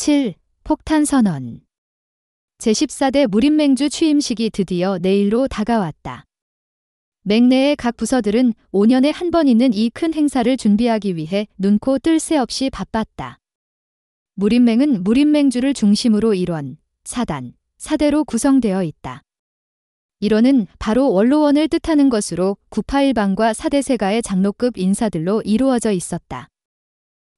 7. 폭탄선언. 제14대 무림맹주 취임식이 드디어 내일로 다가왔다. 맹내의 각 부서들은 5년에 한 번 있는 이 큰 행사를 준비하기 위해 눈코 뜰 새 없이 바빴다. 무림맹은 무림맹주를 중심으로 1원, 4단, 4대로 구성되어 있다. 1원은 바로 원로원을 뜻하는 것으로 981방과 사대세가의 장로급 인사들로 이루어져 있었다.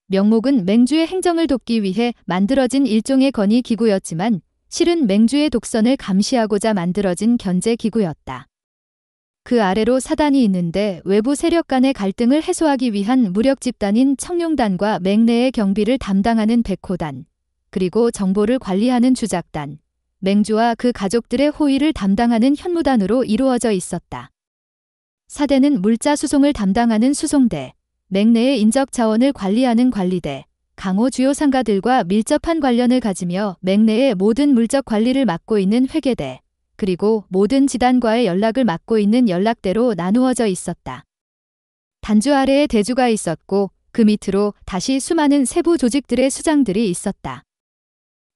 명목은 맹주의 행정을 돕기 위해 만들어진 일종의 건의기구였지만 실은 맹주의 독선을 감시하고자 만들어진 견제기구였다. 그 아래로 사단이 있는데 외부 세력 간의 갈등을 해소하기 위한 무력집단인 청룡단과 맹내의 경비를 담당하는 백호단, 그리고 정보를 관리하는 주작단, 맹주와 그 가족들의 호위를 담당하는 현무단으로 이루어져 있었다. 사대는 물자 수송을 담당하는 수송대, 맹내의 인적 자원을 관리하는 관리대, 강호 주요 상가들과 밀접한 관련을 가지며 맹내의 모든 물적 관리를 맡고 있는 회계대, 그리고 모든 지단과의 연락을 맡고 있는 연락대로 나누어져 있었다. 단주 아래에 대주가 있었고 그 밑으로 다시 수많은 세부 조직들의 수장들이 있었다.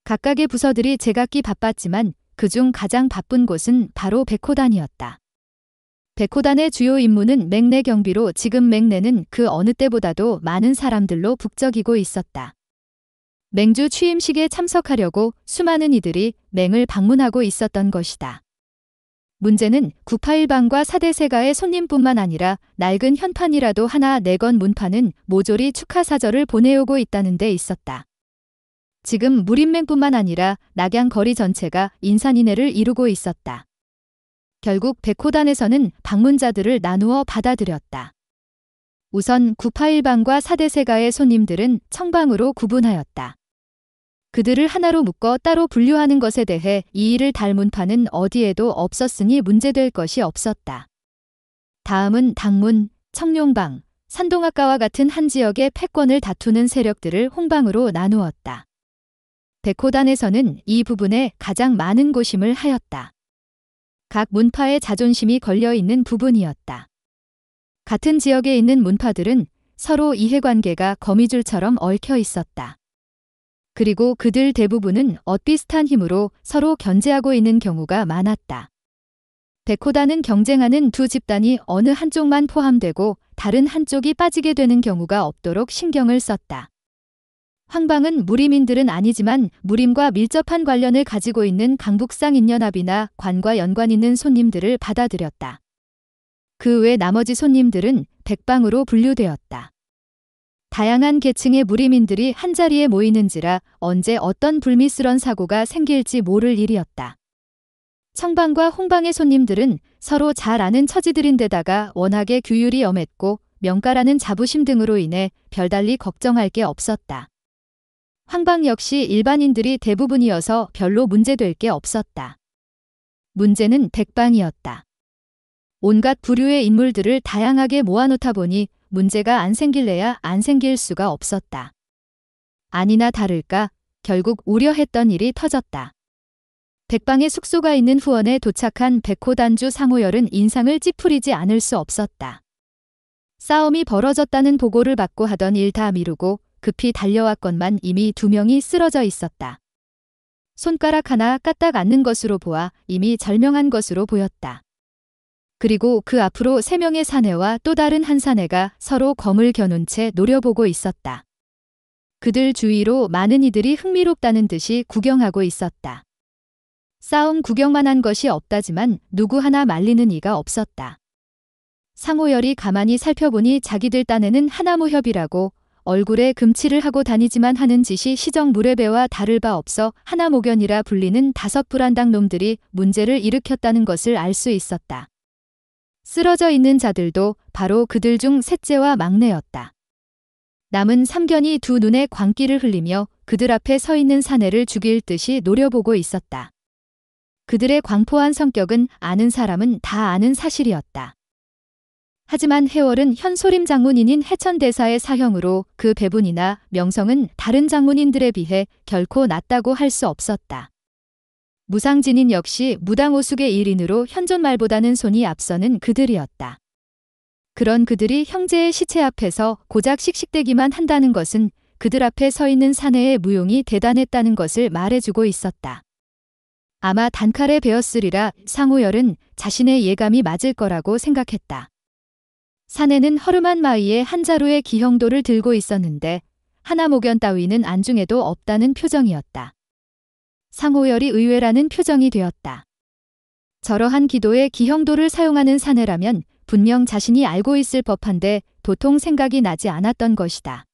각각의 부서들이 제각기 바빴지만 그중 가장 바쁜 곳은 바로 백호단이었다. 백호단의 주요 임무는 맹내 경비로 지금 맹내는 그 어느 때보다도 많은 사람들로 북적이고 있었다. 맹주 취임식에 참석하려고 수많은 이들이 맹을 방문하고 있었던 것이다. 문제는 981방과 사대세가의 손님뿐만 아니라 낡은 현판이라도 하나 내건 문파는 모조리 축하사절을 보내오고 있다는 데 있었다. 지금 무림맹뿐만 아니라 낙양 거리 전체가 인산인해를 이루고 있었다. 결국 백호단에서는 방문자들을 나누어 받아들였다. 우선 981방과 사대세가의 손님들은 청방으로 구분하였다. 그들을 하나로 묶어 따로 분류하는 것에 대해 이 일을 달 문파는 어디에도 없었으니 문제될 것이 없었다. 다음은 당문, 청룡방, 산동학가와 같은 한 지역의 패권을 다투는 세력들을 홍방으로 나누었다. 백호단에서는 이 부분에 가장 많은 고심을 하였다. 각 문파의 자존심이 걸려있는 부분이었다. 같은 지역에 있는 문파들은 서로 이해관계가 거미줄처럼 얽혀 있었다. 그리고 그들 대부분은 엇비슷한 힘으로 서로 견제하고 있는 경우가 많았다. 백호단은 경쟁하는 두 집단이 어느 한쪽만 포함되고 다른 한쪽이 빠지게 되는 경우가 없도록 신경을 썼다. 황방은 무림인들은 아니지만 무림과 밀접한 관련을 가지고 있는 강북상인연합이나 관과 연관 있는 손님들을 받아들였다. 그 외 나머지 손님들은 백방으로 분류되었다. 다양한 계층의 무림인들이 한자리에 모이는지라 언제 어떤 불미스런 사고가 생길지 모를 일이었다. 청방과 홍방의 손님들은 서로 잘 아는 처지들인데다가 워낙에 규율이 엄했고 명가라는 자부심 등으로 인해 별달리 걱정할 게 없었다. 황방 역시 일반인들이 대부분이어서 별로 문제될 게 없었다. 문제는 백방이었다. 온갖 부류의 인물들을 다양하게 모아놓다 보니 문제가 안 생길래야 안 생길 수가 없었다. 아니나 다를까 결국 우려했던 일이 터졌다. 백방의 숙소가 있는 후원에 도착한 백호단주 상호열은 인상을 찌푸리지 않을 수 없었다. 싸움이 벌어졌다는 보고를 받고 하던 일 다 미루고 급히 달려왔건만 이미 2명이 쓰러져 있었다. 손가락 하나 까딱 않는 것으로 보아 이미 절명한 것으로 보였다. 그리고 그 앞으로 3명의 사내와 또 다른 한 사내가 서로 검을 겨눈 채 노려보고 있었다. 그들 주위로 많은 이들이 흥미롭다는 듯이 구경하고 있었다. 싸움 구경만 한 것이 없다지만 누구 하나 말리는 이가 없었다. 상호열이 가만히 살펴보니 자기들 딴에는 하나무협이라고 얼굴에 금칠을 하고 다니지만 하는 짓이 시정 무례배와 다를 바 없어 하나모견이라 불리는 5불안당 놈들이 문제를 일으켰다는 것을 알 수 있었다. 쓰러져 있는 자들도 바로 그들 중 셋째와 막내였다. 남은 3견이 두 눈에 광기를 흘리며 그들 앞에 서 있는 사내를 죽일 듯이 노려보고 있었다. 그들의 광포한 성격은 아는 사람은 다 아는 사실이었다. 하지만 해월은 현소림 장문인인 해천대사의 사형으로 그 배분이나 명성은 다른 장문인들에 비해 결코 낮다고 할 수 없었다. 무상진인 역시 무당오숙의 일인으로 현존말보다는 손이 앞서는 그들이었다. 그런 그들이 형제의 시체 앞에서 고작 씩씩대기만 한다는 것은 그들 앞에 서 있는 사내의 무용이 대단했다는 것을 말해주고 있었다. 아마 단칼에 베었으리라 상호열은 자신의 예감이 맞을 거라고 생각했다. 사내는 허름한 마이에 한 자루의 기형도를 들고 있었는데 하나목연 따위는 안중에도 없다는 표정이었다. 상호열이 의외라는 표정이 되었다. 저러한 기도에 기형도를 사용하는 사내라면 분명 자신이 알고 있을 법한데 도통 생각이 나지 않았던 것이다.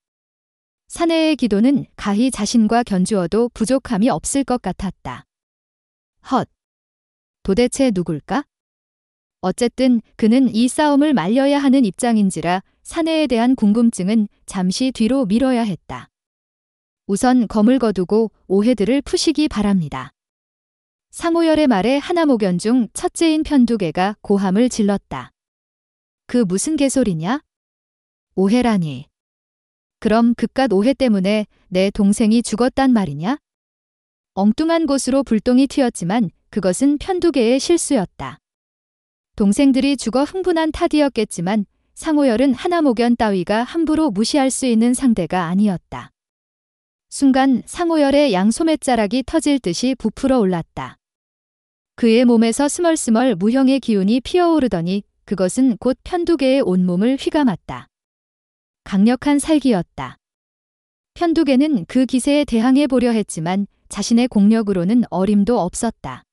사내의 기도는 가히 자신과 견주어도 부족함이 없을 것 같았다. 헛! 도대체 누굴까? 어쨌든 그는 이 싸움을 말려야 하는 입장인지라 사내에 대한 궁금증은 잠시 뒤로 미뤄야 했다. 우선 검을 거두고 오해들을 푸시기 바랍니다. 상호열의 말에 하나목연 중 첫째인 편두개가 고함을 질렀다. 그 무슨 개소리냐? 오해라니. 그럼 그깟 오해 때문에 내 동생이 죽었단 말이냐? 엉뚱한 곳으로 불똥이 튀었지만 그것은 편두개의 실수였다. 동생들이 죽어 흥분한 탓이었겠지만 상호열은 하나목연 따위가 함부로 무시할 수 있는 상대가 아니었다. 순간 상호열의 양소매자락이 터질 듯이 부풀어 올랐다. 그의 몸에서 스멀스멀 무형의 기운이 피어오르더니 그것은 곧 편두개의 온몸을 휘감았다. 강력한 살기였다. 편두개는 그 기세에 대항해 보려 했지만 자신의 공력으로는 어림도 없었다.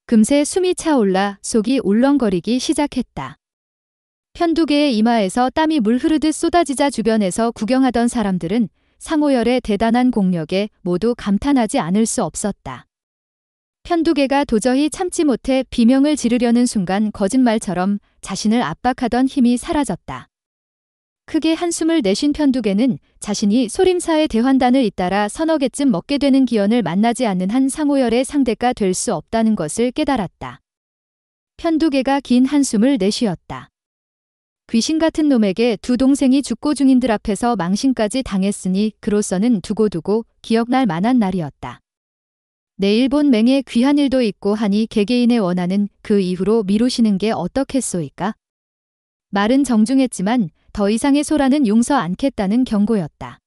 금세 숨이 차올라 속이 울렁거리기 시작했다. 편두개의 이마에서 땀이 물 흐르듯 쏟아지자 주변에서 구경하던 사람들은 상호열의 대단한 공력에 모두 감탄하지 않을 수 없었다. 편두개가 도저히 참지 못해 비명을 지르려는 순간 거짓말처럼 자신을 압박하던 힘이 사라졌다. 크게 한숨을 내쉰 편두개는 자신이 소림사의 대환단을 잇따라 서너 개쯤 먹게 되는 기연을 만나지 않는 한 상호열의 상대가 될 수 없다는 것을 깨달았다. 편두개가 긴 한숨을 내쉬었다. 귀신 같은 놈에게 두 동생이 죽고 중인들 앞에서 망신까지 당했으니 그로서는 두고두고 기억날 만한 날이었다. 내일 본 맹에 귀한 일도 있고 하니 개개인의 원하는 그 이후로 미루시는 게 어떻겠소이까? 말은 정중했지만 더 이상의 소란은 용서 않겠다는 경고였다.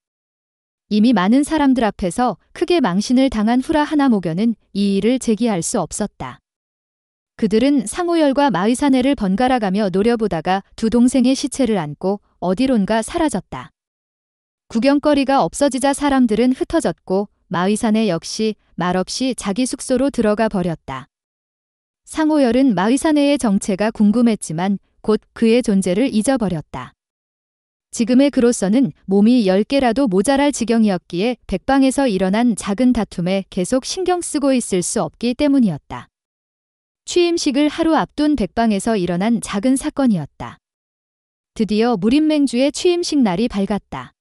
이미 많은 사람들 앞에서 크게 망신을 당한 후라 하나목연은 이 일을 제기할 수 없었다. 그들은 상호열과 마의사내를 번갈아가며 노려보다가 두 동생의 시체를 안고 어디론가 사라졌다. 구경거리가 없어지자 사람들은 흩어졌고 마의사내 역시 말없이 자기 숙소로 들어가 버렸다. 상호열은 마의사내의 정체가 궁금했지만 곧 그의 존재를 잊어버렸다. 지금의 그로서는 몸이 10개라도 모자랄 지경이었기에 백방에서 일어난 작은 다툼에 계속 신경 쓰고 있을 수 없기 때문이었다. 취임식을 하루 앞둔 백방에서 일어난 작은 사건이었다. 드디어 무림맹주의 취임식 날이 밝았다.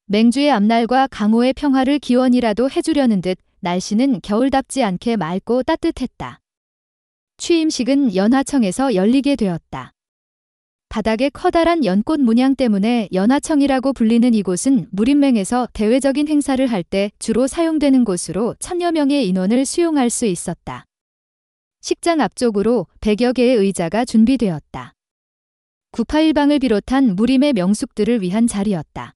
맹주의 앞날과 강호의 평화를 기원이라도 해주려는 듯 날씨는 겨울답지 않게 맑고 따뜻했다. 취임식은 연화청에서 열리게 되었다. 바닥에 커다란 연꽃 문양 때문에 연화청이라고 불리는 이곳은 무림맹에서 대외적인 행사를 할 때 주로 사용되는 곳으로 1000여 명의 인원을 수용할 수 있었다. 식장 앞쪽으로 100여 개의 의자가 준비되었다. 구파일방을 비롯한 무림의 명숙들을 위한 자리였다.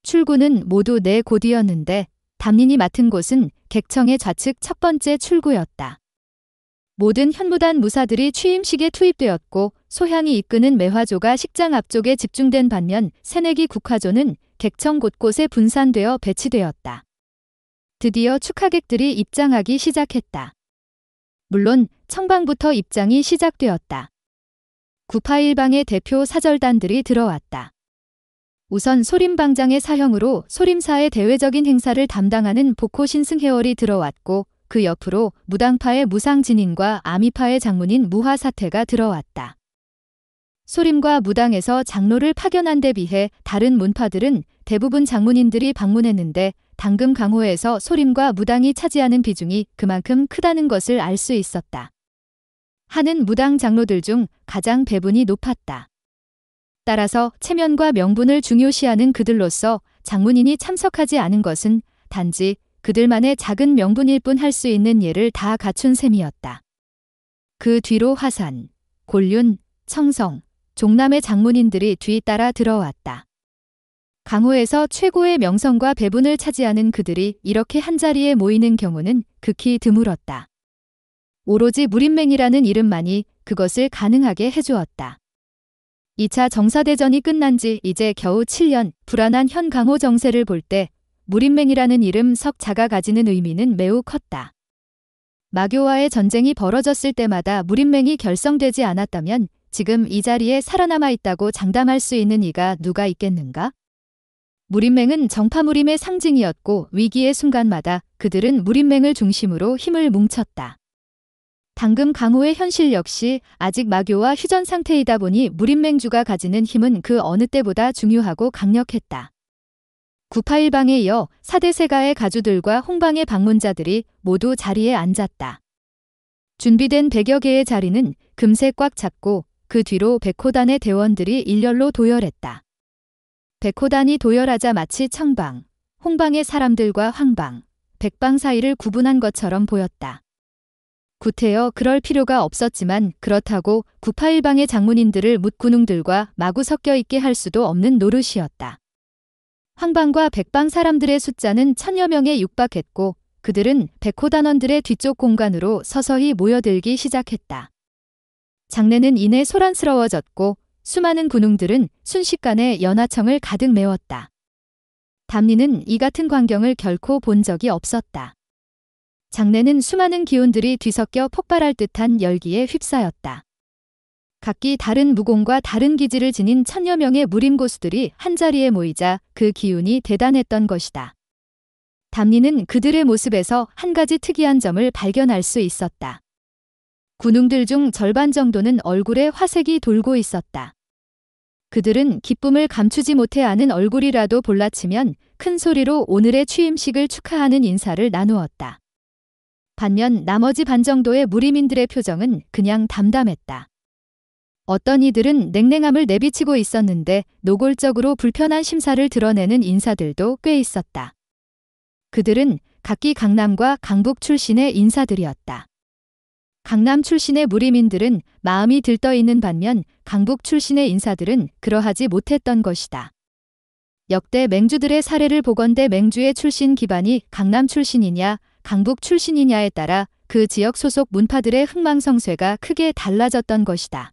출구는 모두 4곳이었는데 담린이 맡은 곳은 객청의 좌측 첫 번째 출구였다. 모든 현무단 무사들이 취임식에 투입되었고 소향이 이끄는 매화조가 식장 앞쪽에 집중된 반면 새내기 국화조는 객청 곳곳에 분산되어 배치되었다. 드디어 축하객들이 입장하기 시작했다. 물론 청방부터 입장이 시작되었다. 구파일방의 대표 사절단들이 들어왔다. 우선 소림방장의 사형으로 소림사의 대외적인 행사를 담당하는 복호신승회월이 들어왔고 그 옆으로 무당파의 무상진인과 아미파의 장문인 무화사태가 들어왔다. 소림과 무당에서 장로를 파견한 데 비해 다른 문파들은 대부분 장문인들이 방문했는데 당금 강호에서 소림과 무당이 차지하는 비중이 그만큼 크다는 것을 알 수 있었다. 하는 무당 장로들 중 가장 배분이 높았다. 따라서 체면과 명분을 중요시하는 그들로서 장문인이 참석하지 않은 것은 단지 그들만의 작은 명분일 뿐 할 수 있는 예를 다 갖춘 셈이었다. 그 뒤로 화산, 곤륜, 청성, 종남의 장문인들이 뒤따라 들어왔다. 강호에서 최고의 명성과 배분을 차지하는 그들이 이렇게 한자리에 모이는 경우는 극히 드물었다. 오로지 무림맹이라는 이름만이 그것을 가능하게 해주었다. 2차 정사대전이 끝난 지 이제 겨우 7년, 불안한 현 강호 정세를 볼 때 무림맹이라는 이름 석자가 가지는 의미는 매우 컸다. 마교와의 전쟁이 벌어졌을 때마다 무림맹이 결성되지 않았다면 지금 이 자리에 살아남아 있다고 장담할 수 있는 이가 누가 있겠는가? 무림맹은 정파무림의 상징이었고 위기의 순간마다 그들은 무림맹을 중심으로 힘을 뭉쳤다. 당금 강호의 현실 역시 아직 마교와 휴전 상태이다 보니 무림맹주가 가지는 힘은 그 어느 때보다 중요하고 강력했다. 구파일방에 이어 사대세가의 가주들과 홍방의 방문자들이 모두 자리에 앉았다. 준비된 100여 개의 자리는 금세 꽉 찼고 그 뒤로 백호단의 대원들이 일렬로 도열했다. 백호단이 도열하자 마치 청방, 홍방의 사람들과 황방, 백방 사이를 구분한 것처럼 보였다. 구태여 그럴 필요가 없었지만 그렇다고 구파일방의 장문인들을 뭇군웅들과 마구 섞여 있게 할 수도 없는 노릇이었다. 황방과 백방 사람들의 숫자는 1000여 명에 육박했고 그들은 백호단원들의 뒤쪽 공간으로 서서히 모여들기 시작했다. 장내는 이내 소란스러워졌고 수많은 군웅들은 순식간에 연하청을 가득 메웠다. 담리는 이 같은 광경을 결코 본 적이 없었다. 장내는 수많은 기운들이 뒤섞여 폭발할 듯한 열기에 휩싸였다. 각기 다른 무공과 다른 기질을 지닌 1000여 명의 무림고수들이 한자리에 모이자 그 기운이 대단했던 것이다. 담리는 그들의 모습에서 한 가지 특이한 점을 발견할 수 있었다. 군웅들 중 절반 정도는 얼굴에 화색이 돌고 있었다. 그들은 기쁨을 감추지 못해 하는 얼굴이라도 볼라치면 큰 소리로 오늘의 취임식을 축하하는 인사를 나누었다. 반면 나머지 반 정도의 무림인들의 표정은 그냥 담담했다. 어떤 이들은 냉랭함을 내비치고 있었는데 노골적으로 불편한 심사를 드러내는 인사들도 꽤 있었다. 그들은 각기 강남과 강북 출신의 인사들이었다. 강남 출신의 무림인들은 마음이 들떠있는 반면 강북 출신의 인사들은 그러하지 못했던 것이다. 역대 맹주들의 사례를 보건대 맹주의 출신 기반이 강남 출신이냐 강북 출신이냐에 따라 그 지역 소속 문파들의 흥망성쇠가 크게 달라졌던 것이다.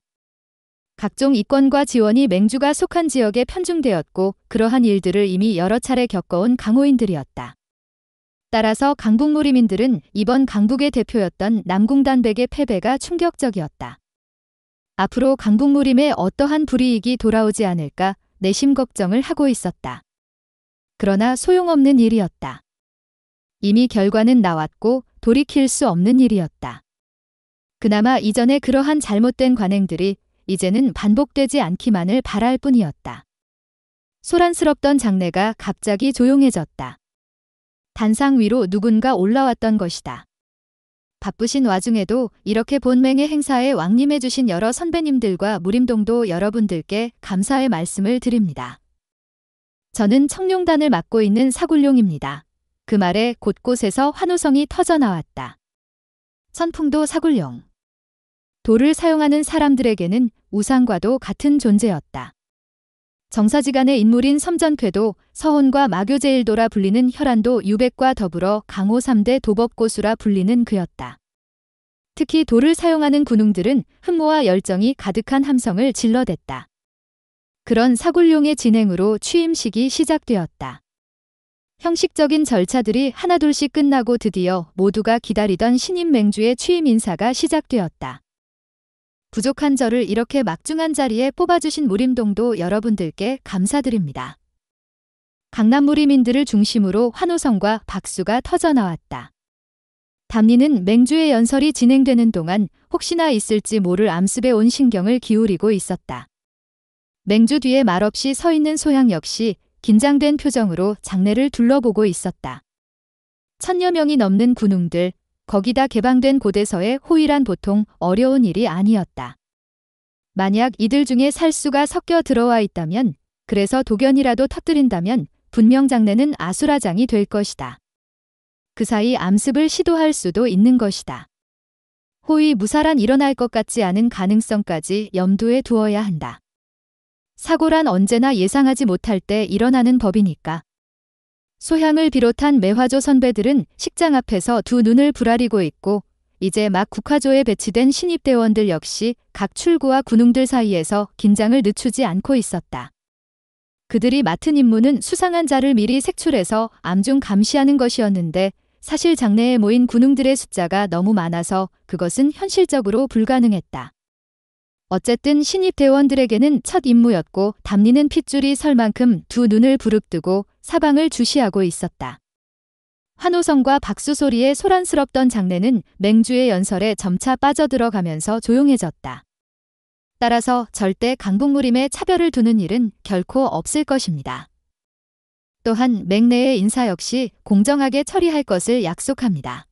각종 이권과 지원이 맹주가 속한 지역에 편중되었고 그러한 일들을 이미 여러 차례 겪어온 강호인들이었다. 따라서 강북무림인들은 이번 강북의 대표였던 남궁단백의 패배가 충격적이었다. 앞으로 강북무림에 어떠한 불이익이 돌아오지 않을까 내심 걱정을 하고 있었다. 그러나 소용없는 일이었다. 이미 결과는 나왔고 돌이킬 수 없는 일이었다. 그나마 이전에 그러한 잘못된 관행들이 이제는 반복되지 않기만을 바랄 뿐이었다. 소란스럽던 장내가 갑자기 조용해졌다. 단상 위로 누군가 올라왔던 것이다. 바쁘신 와중에도 이렇게 본맹의 행사에 왕림해주신 여러 선배님들과 무림동도 여러분들께 감사의 말씀을 드립니다. 저는 청룡단을 맡고 있는 사굴룡입니다. 그 말에 곳곳에서 환호성이 터져나왔다. 선풍도 사굴룡. 돌을 사용하는 사람들에게는 우상과도 같은 존재였다. 정사지간의 인물인 섬전쾌도 서혼과 마교제일도라 불리는 혈안도 유백과 더불어 강호 3대 도법고수라 불리는 그였다. 특히 돌을 사용하는 군웅들은 흠모와 열정이 가득한 함성을 질러댔다. 그런 사굴룡의 진행으로 취임식이 시작되었다. 형식적인 절차들이 하나둘씩 끝나고 드디어 모두가 기다리던 신임 맹주의 취임 인사가 시작되었다. 부족한 저를 이렇게 막중한 자리에 뽑아주신 무림동도 여러분들께 감사드립니다. 강남 무림인들을 중심으로 환호성과 박수가 터져나왔다. 담리는 맹주의 연설이 진행되는 동안 혹시나 있을지 모를 암습에 온 신경을 기울이고 있었다. 맹주 뒤에 말없이 서 있는 소향 역시 긴장된 표정으로 장내를 둘러보고 있었다. 1000여 명이 넘는 군웅들, 거기다 개방된 곳에서의 호위란 보통 어려운 일이 아니었다. 만약 이들 중에 살수가 섞여 들어와 있다면, 그래서 도견이라도 터뜨린다면 분명 장내는 아수라장이 될 것이다. 그 사이 암습을 시도할 수도 있는 것이다. 호위 무사란 일어날 것 같지 않은 가능성까지 염두에 두어야 한다. 사고란 언제나 예상하지 못할 때 일어나는 법이니까. 소향을 비롯한 매화조 선배들은 식장 앞에서 두 눈을 부라리고 있고 이제 막 국화조에 배치된 신입대원들 역시 각 출구와 군웅들 사이에서 긴장을 늦추지 않고 있었다. 그들이 맡은 임무는 수상한 자를 미리 색출해서 암중 감시하는 것이었는데 사실 장내에 모인 군웅들의 숫자가 너무 많아서 그것은 현실적으로 불가능했다. 어쨌든 신입 대원들에게는 첫 임무였고 담리는 핏줄이 설 만큼 두 눈을 부릅뜨고 사방을 주시하고 있었다. 환호성과 박수 소리에 소란스럽던 장내는 맹주의 연설에 점차 빠져들어가면서 조용해졌다. 따라서 절대 강북무림에 차별을 두는 일은 결코 없을 것입니다. 또한 맹내의 인사 역시 공정하게 처리할 것을 약속합니다.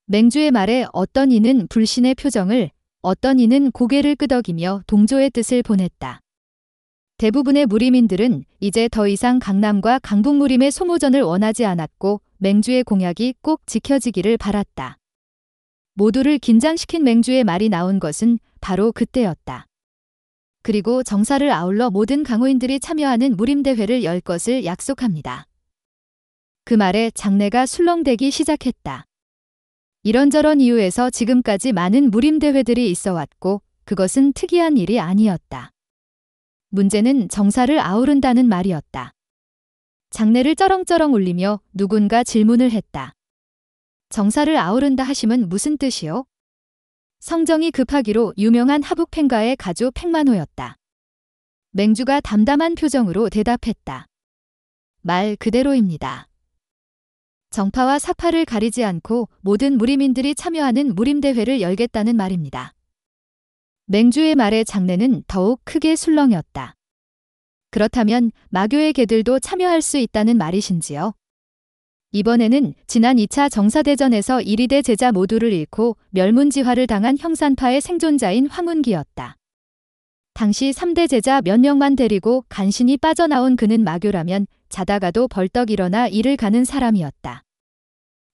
맹주의 말에 어떤 이는 불신의 표정을, 어떤 이는 고개를 끄덕이며 동조의 뜻을 보냈다. 대부분의 무림인들은 이제 더 이상 강남과 강북무림의 소모전을 원하지 않았고 맹주의 공약이 꼭 지켜지기를 바랐다. 모두를 긴장시킨 맹주의 말이 나온 것은 바로 그때였다. 그리고 정사를 아울러 모든 강호인들이 참여하는 무림대회를 열 것을 약속합니다. 그 말에 장내가 술렁대기 시작했다. 이런저런 이유에서 지금까지 많은 무림대회들이 있어 왔고 그것은 특이한 일이 아니었다. 문제는 정사를 아우른다는 말이었다. 장내를 쩌렁쩌렁 울리며 누군가 질문을 했다. 정사를 아우른다 하심은 무슨 뜻이요? 성정이 급하기로 유명한 하북팽가의 가주 팽만호였다. 맹주가 담담한 표정으로 대답했다. 말 그대로입니다. 정파와 사파를 가리지 않고 모든 무림인들이 참여하는 무림대회를 열겠다는 말입니다. 맹주의 말에 장내는 더욱 크게 술렁였다. 그렇다면 마교의 개들도 참여할 수 있다는 말이신지요? 이번에는 지난 2차 정사대전에서 이리대 제자 모두를 잃고 멸문지화를 당한 형산파의 생존자인 황운기였다. 당시 3대 제자 몇 명만 데리고 간신히 빠져나온 그는 마교라면 자다가도 벌떡 일어나 일을 가는 사람이었다.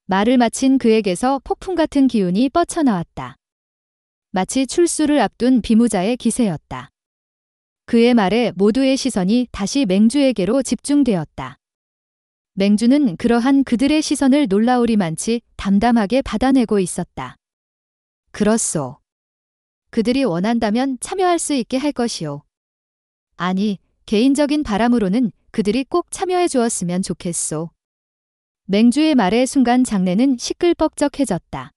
말을 마친 그에게서 폭풍 같은 기운이 뻗쳐나왔다. 마치 출수를 앞둔 비무자의 기세였다. 그의 말에 모두의 시선이 다시 맹주에게로 집중되었다. 맹주는 그러한 그들의 시선을 놀라우리만치 담담하게 받아내고 있었다. 그렇소. 그들이 원한다면 참여할 수 있게 할 것이오. 아니, 개인적인 바람으로는 그들이 꼭 참여해 주었으면 좋겠소. 맹주의 말에 순간 장내는 시끌벅적해졌다.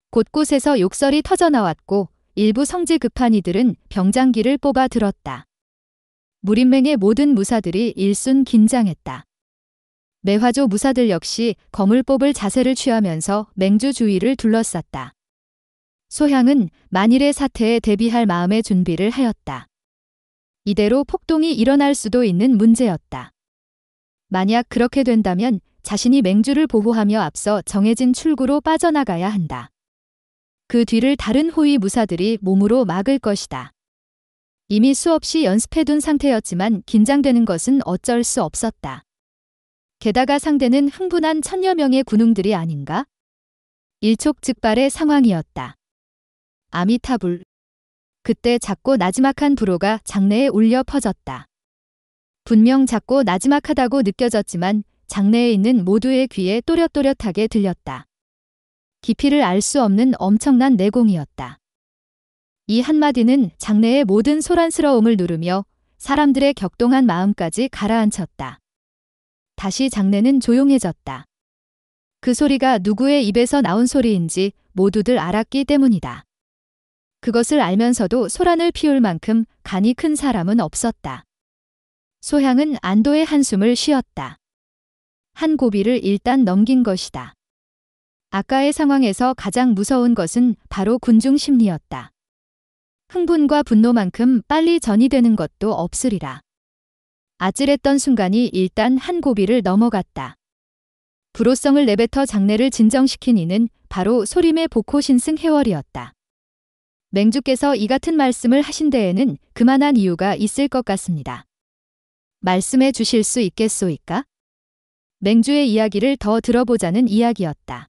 곳곳에서 욕설이 터져나왔고 일부 성질 급한 이들은 병장기를 뽑아 들었다. 무림맹의 모든 무사들이 일순 긴장했다. 매화조 무사들 역시 검을 뽑을 자세를 취하면서 맹주 주위를 둘러쌌다. 소향은 만일의 사태에 대비할 마음의 준비를 하였다. 이대로 폭동이 일어날 수도 있는 문제였다. 만약 그렇게 된다면 자신이 맹주를 보호하며 앞서 정해진 출구로 빠져나가야 한다. 그 뒤를 다른 호위 무사들이 몸으로 막을 것이다. 이미 수없이 연습해둔 상태였지만 긴장되는 것은 어쩔 수 없었다. 게다가 상대는 흥분한 1000여 명의 군웅들이 아닌가? 일촉즉발의 상황이었다. 아미타불. 그때 작고 나지막한 불호가 장내에 울려 퍼졌다. 분명 작고 나지막하다고 느껴졌지만 장내에 있는 모두의 귀에 또렷또렷하게 들렸다. 깊이를 알 수 없는 엄청난 내공이었다. 이 한마디는 장내의 모든 소란스러움을 누르며 사람들의 격동한 마음까지 가라앉혔다. 다시 장내는 조용해졌다. 그 소리가 누구의 입에서 나온 소리인지 모두들 알았기 때문이다. 그것을 알면서도 소란을 피울 만큼 간이 큰 사람은 없었다. 소향은 안도의 한숨을 쉬었다. 한 고비를 일단 넘긴 것이다. 아까의 상황에서 가장 무서운 것은 바로 군중 심리였다. 흥분과 분노만큼 빨리 전이되는 것도 없으리라. 아찔했던 순간이 일단 한 고비를 넘어갔다. 불호성을 내뱉어 장내를 진정시킨 이는 바로 소림의 복호신승 해월이었다. 맹주께서 이 같은 말씀을 하신 데에는 그만한 이유가 있을 것 같습니다. 말씀해 주실 수 있겠소이까? 맹주의 이야기를 더 들어보자는 이야기였다.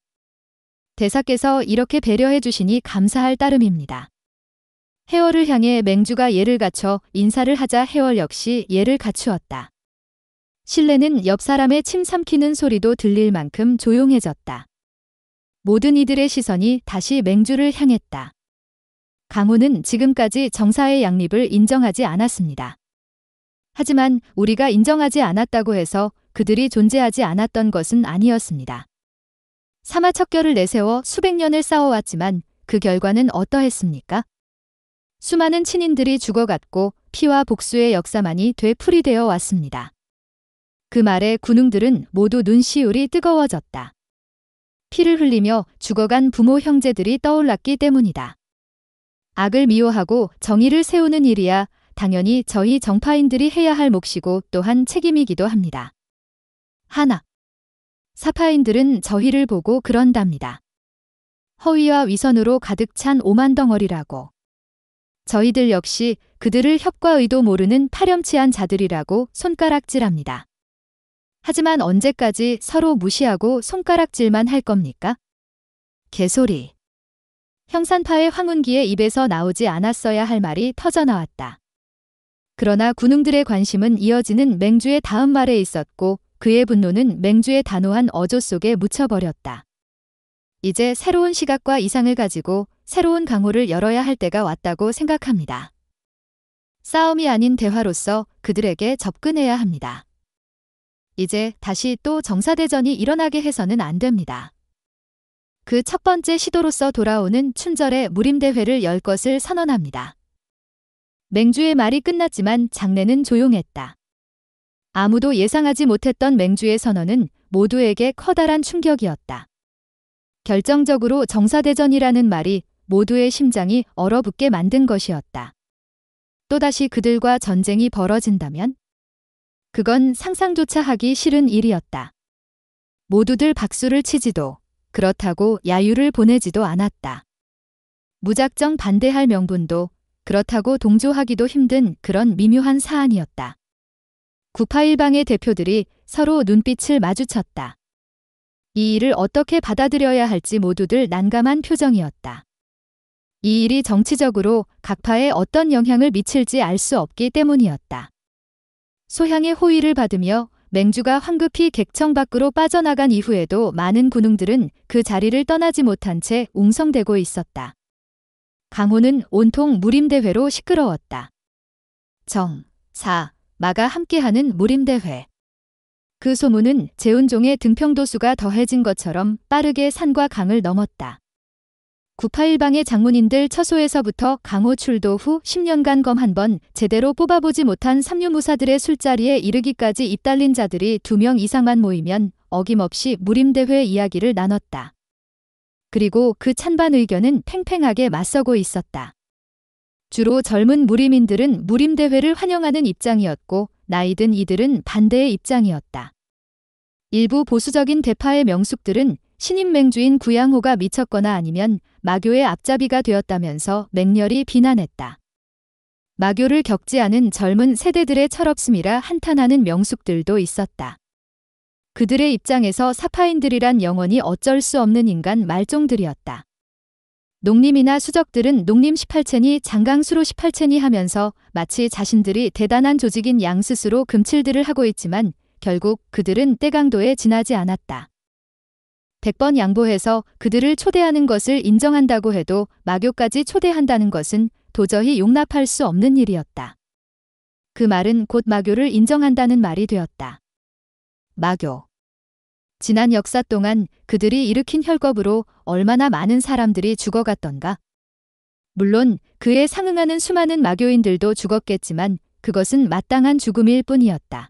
대사께서 이렇게 배려해 주시니 감사할 따름입니다. 해월을 향해 맹주가 예를 갖춰 인사를 하자 해월 역시 예를 갖추었다. 실내는 옆 사람의 침 삼키는 소리도 들릴 만큼 조용해졌다. 모든 이들의 시선이 다시 맹주를 향했다. 강호는 지금까지 정사의 양립을 인정하지 않았습니다. 하지만 우리가 인정하지 않았다고 해서 그들이 존재하지 않았던 것은 아니었습니다. 사마척결을 내세워 수백 년을 싸워왔지만 그 결과는 어떠했습니까? 수많은 친인들이 죽어갔고 피와 복수의 역사만이 되풀이되어 왔습니다. 그 말에 군웅들은 모두 눈시울이 뜨거워졌다. 피를 흘리며 죽어간 부모 형제들이 떠올랐기 때문이다. 악을 미워하고 정의를 세우는 일이야 당연히 저희 정파인들이 해야 할 몫이고 또한 책임이기도 합니다. 하나. 사파인들은 저희를 보고 그런답니다. 허위와 위선으로 가득 찬 오만 덩어리라고. 저희들 역시 그들을 협과 의도 모르는 파렴치한 자들이라고 손가락질합니다. 하지만 언제까지 서로 무시하고 손가락질만 할 겁니까? 개소리. 형산파의 황운기의 입에서 나오지 않았어야 할 말이 터져나왔다. 그러나 군웅들의 관심은 이어지는 맹주의 다음 말에 있었고 그의 분노는 맹주의 단호한 어조 속에 묻혀버렸다. 이제 새로운 시각과 이상을 가지고 새로운 강호를 열어야 할 때가 왔다고 생각합니다. 싸움이 아닌 대화로서 그들에게 접근해야 합니다. 이제 다시 또 정사대전이 일어나게 해서는 안 됩니다. 그 첫 번째 시도로서 돌아오는 춘절의 무림대회를 열 것을 선언합니다. 맹주의 말이 끝났지만 장내는 조용했다. 아무도 예상하지 못했던 맹주의 선언은 모두에게 커다란 충격이었다. 결정적으로 정사대전이라는 말이 모두의 심장이 얼어붙게 만든 것이었다. 또다시 그들과 전쟁이 벌어진다면? 그건 상상조차 하기 싫은 일이었다. 모두들 박수를 치지도 그렇다고 야유를 보내지도 않았다. 무작정 반대할 명분도 그렇다고 동조하기도 힘든 그런 미묘한 사안이었다. 구파일방의 대표들이 서로 눈빛을 마주쳤다. 이 일을 어떻게 받아들여야 할지 모두들 난감한 표정이었다. 이 일이 정치적으로 각파에 어떤 영향을 미칠지 알 수 없기 때문이었다. 소향의 호의를 받으며 맹주가 황급히 객청 밖으로 빠져나간 이후에도 많은 군웅들은 그 자리를 떠나지 못한 채 웅성대고 있었다. 강호는 온통 무림대회로 시끄러웠다. 정, 사, 마가 함께하는 무림대회. 그 소문은 재운종의 등평도수가 더해진 것처럼 빠르게 산과 강을 넘었다. 구파일방의 장문인들 처소에서부터 강호 출도 후 10년간 검 한 번 제대로 뽑아보지 못한 삼류무사들의 술자리에 이르기까지 입달린 자들이 2명 이상만 모이면 어김없이 무림대회 이야기를 나눴다. 그리고 그 찬반 의견은 팽팽하게 맞서고 있었다. 주로 젊은 무림인들은 무림대회를 환영하는 입장이었고 나이든 이들은 반대의 입장이었다. 일부 보수적인 대파의 명숙들은 신임 맹주인 구양호가 미쳤거나 아니면 마교의 앞잡이가 되었다면서 맹렬히 비난했다. 마교를 겪지 않은 젊은 세대들의 철없음이라 한탄하는 명숙들도 있었다. 그들의 입장에서 사파인들이란 영원히 어쩔 수 없는 인간 말종들이었다. 농림이나 수적들은 농림 18체니 장강수로 18체니 하면서 마치 자신들이 대단한 조직인 양 스스로 금칠들을 하고 있지만 결국 그들은 때강도에 지나지 않았다. 100번 양보해서 그들을 초대하는 것을 인정한다고 해도 마교까지 초대한다는 것은 도저히 용납할 수 없는 일이었다. 그 말은 곧 마교를 인정한다는 말이 되었다. 마교. 지난 역사 동안 그들이 일으킨 혈겁으로 얼마나 많은 사람들이 죽어갔던가. 물론 그에 상응하는 수많은 마교인들도 죽었겠지만 그것은 마땅한 죽음일 뿐이었다.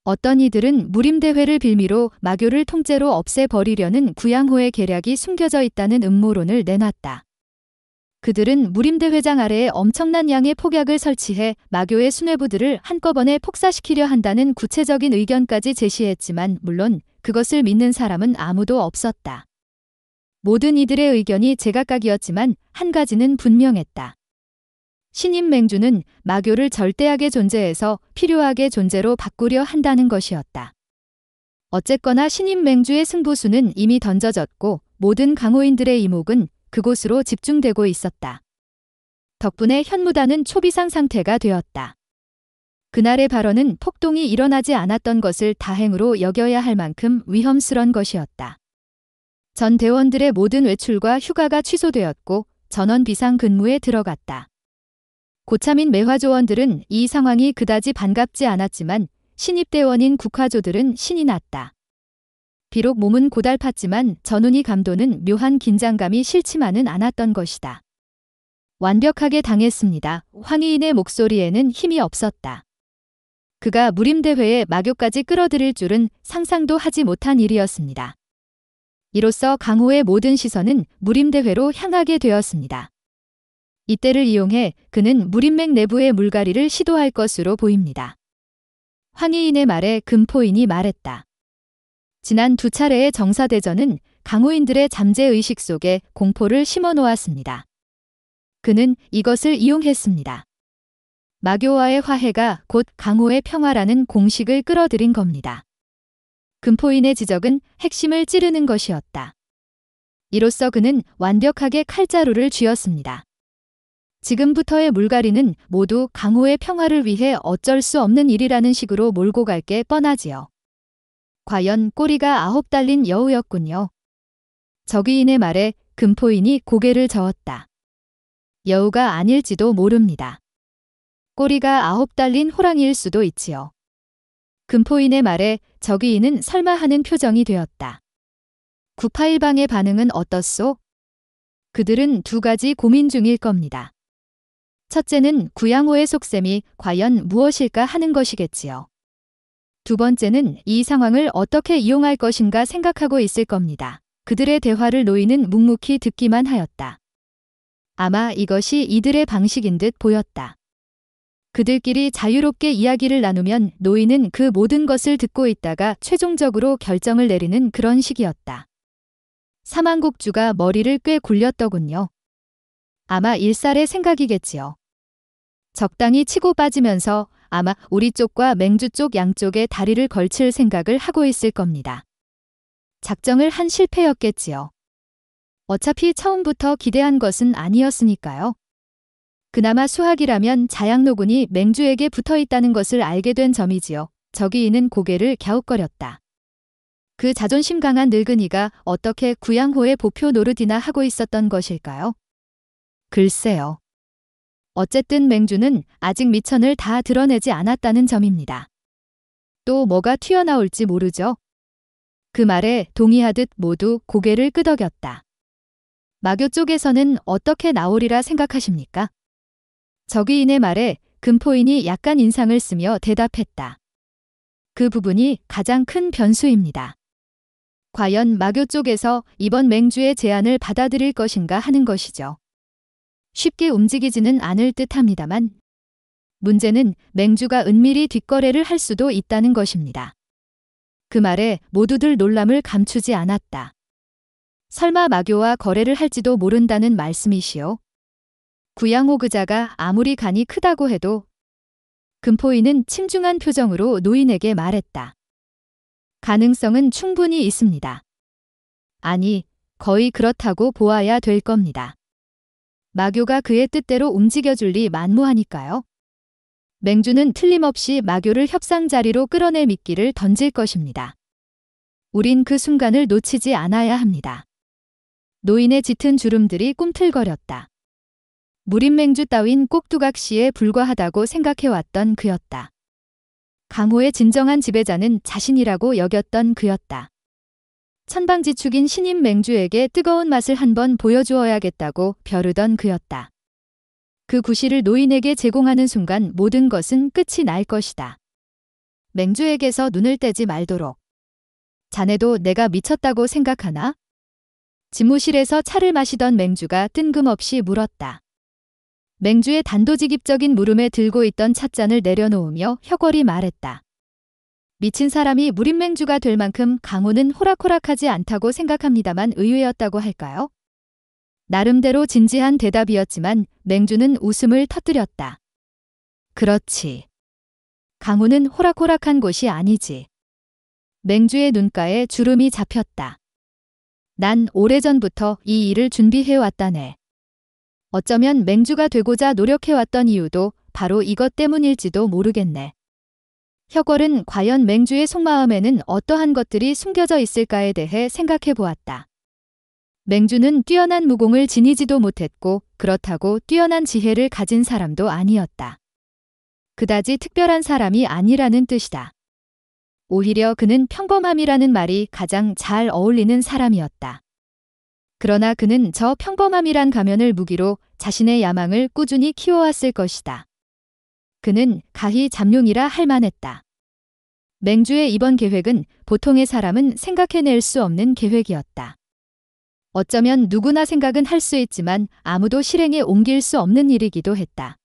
어떤 이들은 무림대회를 빌미로 마교를 통째로 없애버리려는 구양호의 계략이 숨겨져 있다는 음모론을 내놨다. 그들은 무림대회장 아래에 엄청난 양의 폭약을 설치해 마교의 수뇌부들을 한꺼번에 폭사시키려 한다는 구체적인 의견까지 제시했지만 물론 그것을 믿는 사람은 아무도 없었다. 모든 이들의 의견이 제각각이었지만 한 가지는 분명했다. 신임 맹주는 마교를 절대하게 존재해서 필요하게 존재로 바꾸려 한다는 것이었다. 어쨌거나 신임 맹주의 승부수는 이미 던져졌고 모든 강호인들의 이목은 그곳으로 집중되고 있었다. 덕분에 현무단은 초비상 상태가 되었다. 그날의 발언은 폭동이 일어나지 않았던 것을 다행으로 여겨야 할 만큼 위험스런 것이었다. 전 대원들의 모든 외출과 휴가가 취소되었고 전원 비상 근무에 들어갔다. 고참인 매화조원들은 이 상황이 그다지 반갑지 않았지만 신입대원인 국화조들은 신이 났다. 비록 몸은 고달팠지만 전운이 감도는 묘한 긴장감이 싫지만은 않았던 것이다. 완벽하게 당했습니다. 황희인의 목소리에는 힘이 없었다. 그가 무림대회에 마교까지 끌어들일 줄은 상상도 하지 못한 일이었습니다. 이로써 강호의 모든 시선은 무림대회로 향하게 되었습니다. 이때를 이용해 그는 무림맥 내부의 물갈이를 시도할 것으로 보입니다. 황희인의 말에 금포인이 말했다. 지난 2차례의 정사대전은 강호인들의 잠재의식 속에 공포를 심어놓았습니다. 그는 이것을 이용했습니다. 마교와의 화해가 곧 강호의 평화라는 공식을 끌어들인 겁니다. 금포인의 지적은 핵심을 찌르는 것이었다. 이로써 그는 완벽하게 칼자루를 쥐었습니다. 지금부터의 물갈이는 모두 강호의 평화를 위해 어쩔 수 없는 일이라는 식으로 몰고 갈 게 뻔하지요. 과연 꼬리가 9 달린 여우였군요. 적의인의 말에 금포인이 고개를 저었다. 여우가 아닐지도 모릅니다. 꼬리가 9 달린 호랑이일 수도 있지요. 금포인의 말에 적의인은 설마 하는 표정이 되었다. 구파일방의 반응은 어떻소? 그들은 2가지 고민 중일 겁니다. 첫째는 구양호의 속셈이 과연 무엇일까 하는 것이겠지요. 2번째는 이 상황을 어떻게 이용할 것인가 생각하고 있을 겁니다. 그들의 대화를 노인은 묵묵히 듣기만 하였다. 아마 이것이 이들의 방식인 듯 보였다. 그들끼리 자유롭게 이야기를 나누면 노인은 그 모든 것을 듣고 있다가 최종적으로 결정을 내리는 그런 식이었다. 사망국주가 머리를 꽤 굴렸더군요. 아마 일살의 생각이겠지요. 적당히 치고 빠지면서 아마 우리 쪽과 맹주 쪽 양쪽에 다리를 걸칠 생각을 하고 있을 겁니다. 작정을 한 실패였겠지요. 어차피 처음부터 기대한 것은 아니었으니까요. 그나마 수학이라면 자양노군이 맹주에게 붙어있다는 것을 알게 된 점이지요. 적의인은 고개를 갸웃거렸다. 그 자존심 강한 늙은이가 어떻게 구양호의 보표 노릇이나 하고 있었던 것일까요? 글쎄요. 어쨌든 맹주는 아직 미천을 다 드러내지 않았다는 점입니다. 또 뭐가 튀어나올지 모르죠. 그 말에 동의하듯 모두 고개를 끄덕였다. 마교 쪽에서는 어떻게 나오리라 생각하십니까? 적의인의 말에 금포인이 약간 인상을 쓰며 대답했다. 그 부분이 가장 큰 변수입니다. 과연 마교 쪽에서 이번 맹주의 제안을 받아들일 것인가 하는 것이죠. 쉽게 움직이지는 않을 듯합니다만 문제는 맹주가 은밀히 뒷거래를 할 수도 있다는 것입니다. 그 말에 모두들 놀람을 감추지 않았다. 설마 마교와 거래를 할지도 모른다는 말씀이시오? 구양호 그자가 아무리 간이 크다고 해도 금포인은 침중한 표정으로 노인에게 말했다. 가능성은 충분히 있습니다. 아니, 거의 그렇다고 보아야 될 겁니다. 마교가 그의 뜻대로 움직여줄 리 만무하니까요. 맹주는 틀림없이 마교를 협상 자리로 끌어낼 미끼를 던질 것입니다. 우린 그 순간을 놓치지 않아야 합니다. 노인의 짙은 주름들이 꿈틀거렸다. 무림맹주 따윈 꼭두각시에 불과하다고 생각해왔던 그였다. 강호의 진정한 지배자는 자신이라고 여겼던 그였다. 천방지축인 신임 맹주에게 뜨거운 맛을 한번 보여주어야겠다고 벼르던 그였다. 그 구실을 노인에게 제공하는 순간 모든 것은 끝이 날 것이다. 맹주에게서 눈을 떼지 말도록. 자네도 내가 미쳤다고 생각하나? 집무실에서 차를 마시던 맹주가 뜬금없이 물었다. 맹주의 단도직입적인 물음에 들고 있던 찻잔을 내려놓으며 혀걸이 말했다. 미친 사람이 무림맹주가 될 만큼 강호는 호락호락하지 않다고 생각합니다만 의외였다고 할까요? 나름대로 진지한 대답이었지만 맹주는 웃음을 터뜨렸다. 그렇지. 강호는 호락호락한 곳이 아니지. 맹주의 눈가에 주름이 잡혔다. 난 오래전부터 이 일을 준비해왔다네. 어쩌면 맹주가 되고자 노력해왔던 이유도 바로 이것 때문일지도 모르겠네. 혁월은 과연 맹주의 속마음에는 어떠한 것들이 숨겨져 있을까에 대해 생각해 보았다. 맹주는 뛰어난 무공을 지니지도 못했고 그렇다고 뛰어난 지혜를 가진 사람도 아니었다. 그다지 특별한 사람이 아니라는 뜻이다. 오히려 그는 평범함이라는 말이 가장 잘 어울리는 사람이었다. 그러나 그는 저 평범함이란 가면을 무기로 자신의 야망을 꾸준히 키워왔을 것이다. 그는 가히 잠룡이라 할 만했다. 맹주의 이번 계획은 보통의 사람은 생각해낼 수 없는 계획이었다. 어쩌면 누구나 생각은 할 수 있지만 아무도 실행에 옮길 수 없는 일이기도 했다.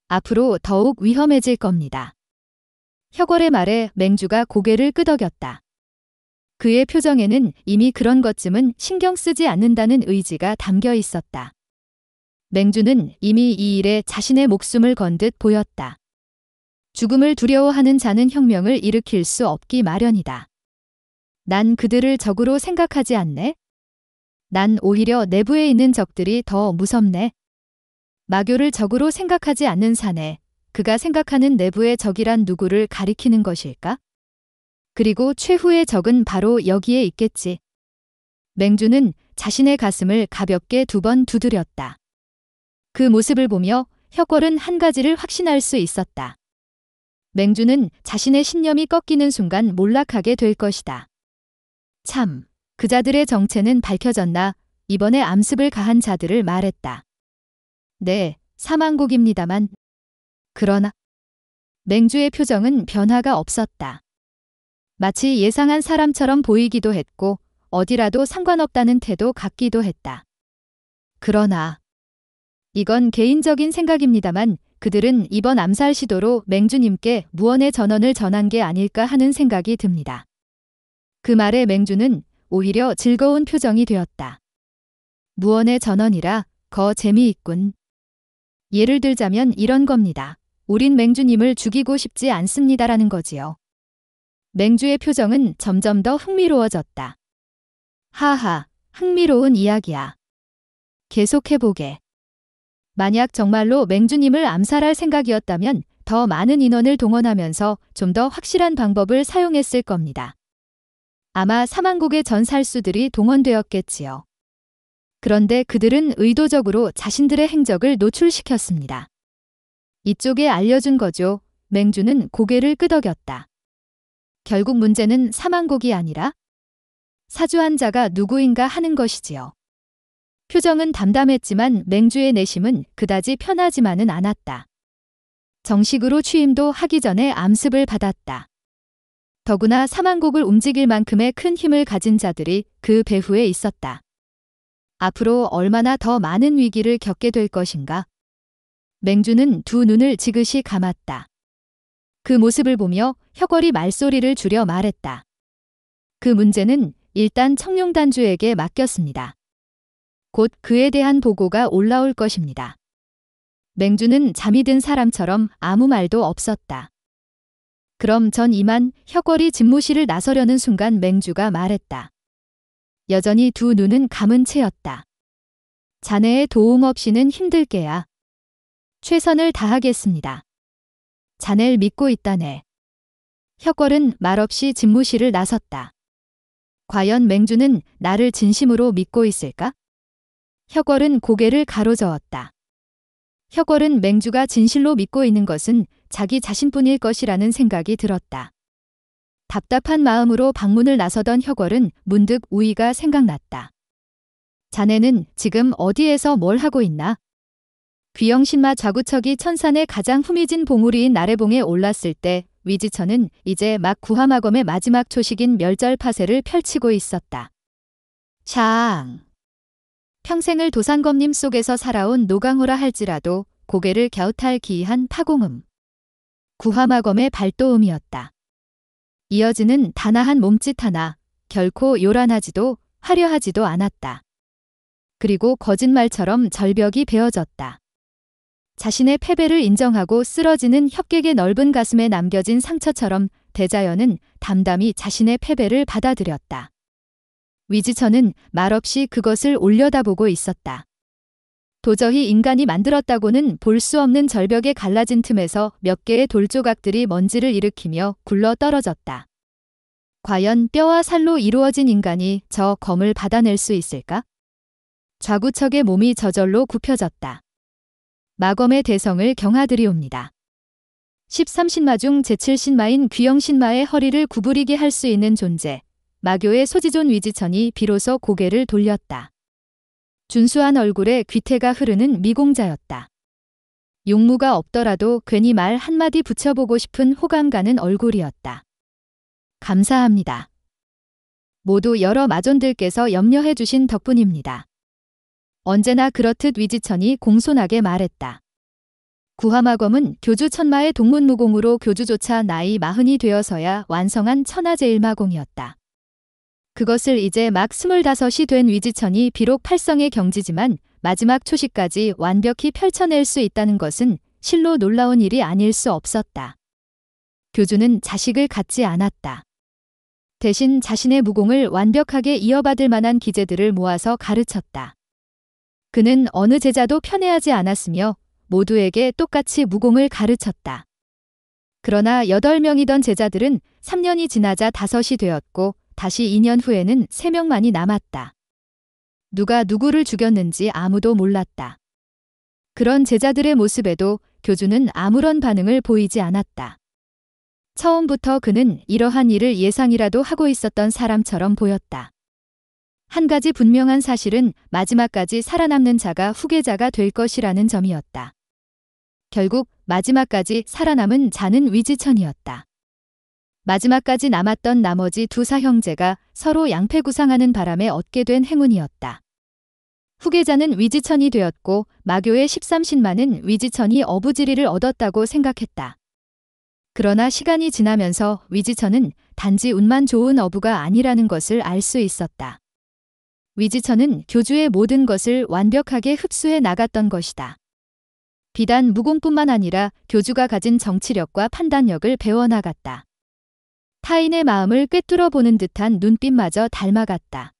앞으로 더욱 위험해질 겁니다. 혁월의 말에 맹주가 고개를 끄덕였다. 그의 표정에는 이미 그런 것쯤은 신경 쓰지 않는다는 의지가 담겨 있었다. 맹주는 이미 이 일에 자신의 목숨을 건 듯 보였다. 죽음을 두려워하는 자는 혁명을 일으킬 수 없기 마련이다. 난 그들을 적으로 생각하지 않네. 난 오히려 내부에 있는 적들이 더 무섭네. 마교를 적으로 생각하지 않는 사내, 그가 생각하는 내부의 적이란 누구를 가리키는 것일까? 그리고 최후의 적은 바로 여기에 있겠지. 맹주는 자신의 가슴을 가볍게 2번 두드렸다. 그 모습을 보며 혁월은 한 가지를 확신할 수 있었다. 맹주는 자신의 신념이 꺾이는 순간 몰락하게 될 것이다. 참, 그자들의 정체는 밝혀졌나? 이번에 암습을 가한 자들을 말했다. 네, 사망곡입니다만. 그러나 맹주의 표정은 변화가 없었다. 마치 예상한 사람처럼 보이기도 했고 어디라도 상관없다는 태도 같기도 했다. 그러나 이건 개인적인 생각입니다만 그들은 이번 암살 시도로 맹주님께 무언의 전언을 전한 게 아닐까 하는 생각이 듭니다. 그 말에 맹주는 오히려 즐거운 표정이 되었다. 무언의 전언이라 거 재미있군. 예를 들자면 이런 겁니다. 우린 맹주님을 죽이고 싶지 않습니다라는 거지요. 맹주의 표정은 점점 더 흥미로워졌다. 하하, 흥미로운 이야기야. 계속해보게. 만약 정말로 맹주님을 암살할 생각이었다면 더 많은 인원을 동원하면서 좀 더 확실한 방법을 사용했을 겁니다. 아마 사망국의 전살수들이 동원되었겠지요. 그런데 그들은 의도적으로 자신들의 행적을 노출시켰습니다. 이쪽에 알려준 거죠. 맹주는 고개를 끄덕였다. 결국 문제는 사망국이 아니라 사주한 자가 누구인가 하는 것이지요. 표정은 담담했지만 맹주의 내심은 그다지 편하지만은 않았다. 정식으로 취임도 하기 전에 암습을 받았다. 더구나 사망국을 움직일 만큼의 큰 힘을 가진 자들이 그 배후에 있었다. 앞으로 얼마나 더 많은 위기를 겪게 될 것인가? 맹주는 2 눈을 지그시 감았다. 그 모습을 보며 혁월이 말소리를 줄여 말했다. 그 문제는 일단 청룡단주에게 맡겼습니다. 곧 그에 대한 보고가 올라올 것입니다. 맹주는 잠이 든 사람처럼 아무 말도 없었다. 그럼 전 이만. 혁월이 집무실을 나서려는 순간 맹주가 말했다. 여전히 2 눈은 감은 채였다. 자네의 도움 없이는 힘들게야. 최선을 다하겠습니다. 자넬 믿고 있다네. 혁월은 말없이 집무실을 나섰다. 과연 맹주는 나를 진심으로 믿고 있을까? 혁월은 고개를 가로저었다. 혁월은 맹주가 진실로 믿고 있는 것은 자기 자신뿐일 것이라는 생각이 들었다. 답답한 마음으로 방문을 나서던 혁월은 문득 우희가 생각났다. 자네는 지금 어디에서 뭘 하고 있나? 귀영신마 좌구척이 천산의 가장 후미진 봉우리인 나래봉에 올랐을 때 위지천은 이제 막 구하마검의 마지막 초식인 멸절파세를 펼치고 있었다. 샹! 평생을 도산검림 속에서 살아온 노강호라 할지라도 고개를 갸웃할 기이한 파공음. 구하마검의 발도음이었다. 이어지는 단아한 몸짓 하나, 결코 요란하지도 화려하지도 않았다. 그리고 거짓말처럼 절벽이 베어졌다. 자신의 패배를 인정하고 쓰러지는 협객의 넓은 가슴에 남겨진 상처처럼 대자연은 담담히 자신의 패배를 받아들였다. 위지천은 말없이 그것을 올려다보고 있었다. 도저히 인간이 만들었다고는 볼 수 없는 절벽에 갈라진 틈에서 몇 개의 돌조각들이 먼지를 일으키며 굴러 떨어졌다. 과연 뼈와 살로 이루어진 인간이 저 검을 받아낼 수 있을까? 좌구척의 몸이 저절로 굽혀졌다. 마검의 대성을 경하드리옵니다. 13신마 중 제7신마인 귀영신마의 허리를 구부리게 할 수 있는 존재, 마교의 소지존 위지천이 비로소 고개를 돌렸다. 준수한 얼굴에 귀태가 흐르는 미공자였다. 용무가 없더라도 괜히 말 한마디 붙여보고 싶은 호감 가는 얼굴이었다. 감사합니다. 모두 여러 마존들께서 염려해 주신 덕분입니다. 언제나 그렇듯 위지천이 공손하게 말했다. 구하마검은 교주 천마의 동문무공으로 교주조차 나이 40이 되어서야 완성한 천하제일마공이었다. 그것을 이제 막 25이 된 위지천이 비록 팔성의 경지지만 마지막 초시까지 완벽히 펼쳐낼 수 있다는 것은 실로 놀라운 일이 아닐 수 없었다. 교주는 자식을 갖지 않았다. 대신 자신의 무공을 완벽하게 이어받을 만한 기재들을 모아서 가르쳤다. 그는 어느 제자도 편애하지 않았으며 모두에게 똑같이 무공을 가르쳤다. 그러나 8명이던 제자들은 3년이 지나자 5이 되었고 다시 2년 후에는 3명만이 남았다. 누가 누구를 죽였는지 아무도 몰랐다. 그런 제자들의 모습에도 교주는 아무런 반응을 보이지 않았다. 처음부터 그는 이러한 일을 예상이라도 하고 있었던 사람처럼 보였다. 한 가지 분명한 사실은 마지막까지 살아남는 자가 후계자가 될 것이라는 점이었다. 결국 마지막까지 살아남은 자는 위지천이었다. 마지막까지 남았던 나머지 두 사형제가 서로 양패구상하는 바람에 얻게 된 행운이었다. 후계자는 위지천이 되었고 마교의 13신마는 위지천이 어부지리를 얻었다고 생각했다. 그러나 시간이 지나면서 위지천은 단지 운만 좋은 어부가 아니라는 것을 알 수 있었다. 위지천은 교주의 모든 것을 완벽하게 흡수해 나갔던 것이다. 비단 무공뿐만 아니라 교주가 가진 정치력과 판단력을 배워나갔다. 타인의 마음을 꿰뚫어 보는 듯한 눈빛마저 닮아갔다.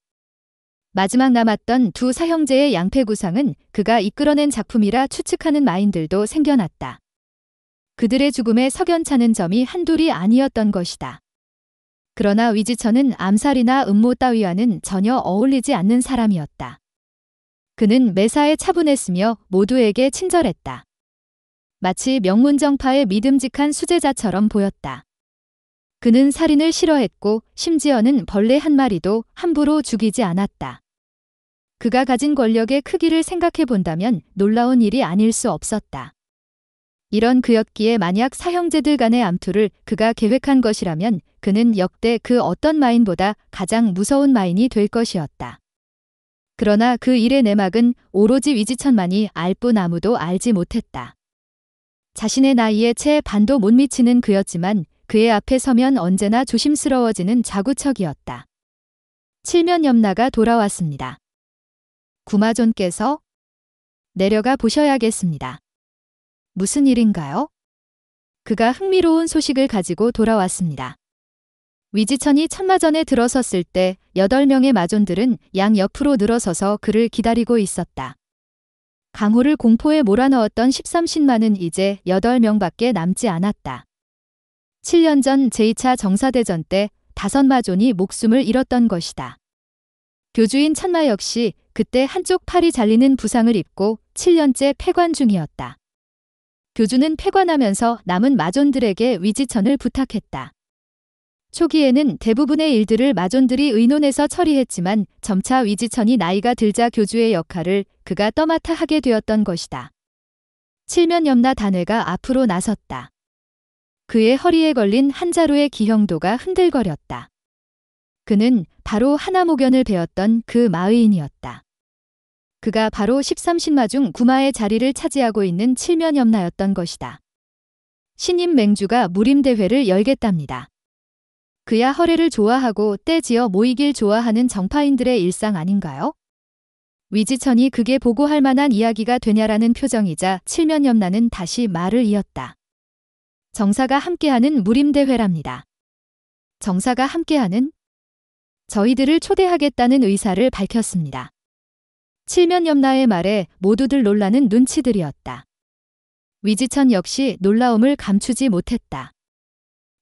마지막 남았던 두 사형제의 양패구상은 그가 이끌어낸 작품이라 추측하는 마인들도 생겨났다. 그들의 죽음에 석연찮은 점이 한둘이 아니었던 것이다. 그러나 위지천은 암살이나 음모 따위와는 전혀 어울리지 않는 사람이었다. 그는 매사에 차분했으며 모두에게 친절했다. 마치 명문정파의 믿음직한 수제자처럼 보였다. 그는 살인을 싫어했고 심지어는 벌레 한 마리도 함부로 죽이지 않았다. 그가 가진 권력의 크기를 생각해 본다면 놀라운 일이 아닐 수 없었다. 이런 그였기에 만약 사형제들 간의 암투를 그가 계획한 것이라면 그는 역대 그 어떤 마인보다 가장 무서운 마인이 될 것이었다. 그러나 그 일의 내막은 오로지 위지천만이 알 뿐 아무도 알지 못했다. 자신의 나이에 채 반도 못 미치는 그였지만 그의 앞에 서면 언제나 조심스러워지는 좌구척이었다. 칠면염나가 돌아왔습니다. 구마존께서 내려가 보셔야겠습니다. 무슨 일인가요? 그가 흥미로운 소식을 가지고 돌아왔습니다. 위지천이 천마전에 들어섰을 때 8명의 마존들은 양 옆으로 늘어서서 그를 기다리고 있었다. 강호를 공포에 몰아넣었던 13신마는 이제 8명밖에 남지 않았다. 7년 전 제2차 정사대전 때 5마존이 목숨을 잃었던 것이다. 교주인 천마 역시 그때 한쪽 팔이 잘리는 부상을 입고 7년째 폐관 중이었다. 교주는 폐관하면서 남은 마존들에게 위지천을 부탁했다. 초기에는 대부분의 일들을 마존들이 의논해서 처리했지만 점차 위지천이 나이가 들자 교주의 역할을 그가 떠맡아 하게 되었던 것이다. 칠면염나 단회가 앞으로 나섰다. 그의 허리에 걸린 한 자루의 기형도가 흔들거렸다. 그는 바로 하나목연을 베었던 그 마의인이었다. 그가 바로 13신마 중 9마의 자리를 차지하고 있는 칠면염나였던 것이다. 신임 맹주가 무림대회를 열겠답니다. 그야 허례를 좋아하고 떼지어 모이길 좋아하는 정파인들의 일상 아닌가요? 위지천이 그게 보고할 만한 이야기가 되냐라는 표정이자 칠면염나는 다시 말을 이었다. 정사가 함께하는 무림대회랍니다. 정사가 함께하는? 저희들을 초대하겠다는 의사를 밝혔습니다. 칠면염라의 말에 모두들 놀라는 눈치들이었다. 위지천 역시 놀라움을 감추지 못했다.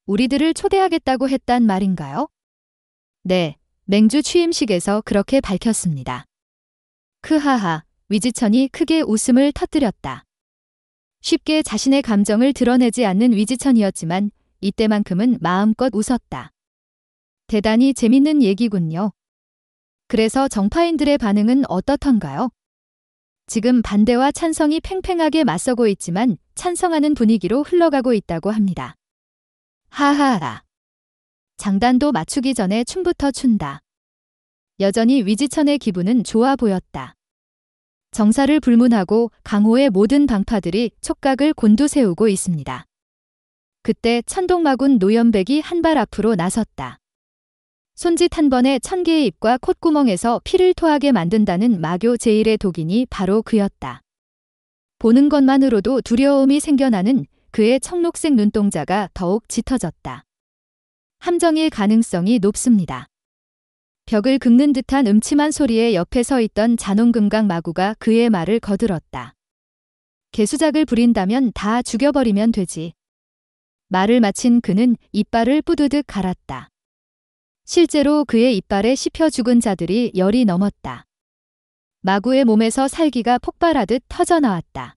우리들을 초대하겠다고 했단 말인가요? 네, 맹주 취임식에서 그렇게 밝혔습니다. 크하하, 위지천이 크게 웃음을 터뜨렸다. 쉽게 자신의 감정을 드러내지 않는 위지천이었지만 이때만큼은 마음껏 웃었다. 대단히 재밌는 얘기군요. 그래서 정파인들의 반응은 어떻던가요? 지금 반대와 찬성이 팽팽하게 맞서고 있지만 찬성하는 분위기로 흘러가고 있다고 합니다. 하하하. 장단도 맞추기 전에 춤부터 춘다. 여전히 위지천의 기분은 좋아 보였다. 정사를 불문하고 강호의 모든 방파들이 촉각을 곤두세우고 있습니다. 그때 천동마군 노연백이 한 발 앞으로 나섰다. 손짓 한 번에 1000개의 입과 콧구멍에서 피를 토하게 만든다는 마교 제1의 독인이 바로 그였다. 보는 것만으로도 두려움이 생겨나는 그의 청록색 눈동자가 더욱 짙어졌다. 함정일 가능성이 높습니다. 벽을 긁는 듯한 음침한 소리에 옆에 서 있던 잔홍금강 마구가 그의 말을 거들었다. 개수작을 부린다면 다 죽여버리면 되지. 말을 마친 그는 이빨을 뿌드득 갈았다. 실제로 그의 이빨에 씹혀 죽은 자들이 10이 넘었다. 마구의 몸에서 살기가 폭발하듯 터져나왔다.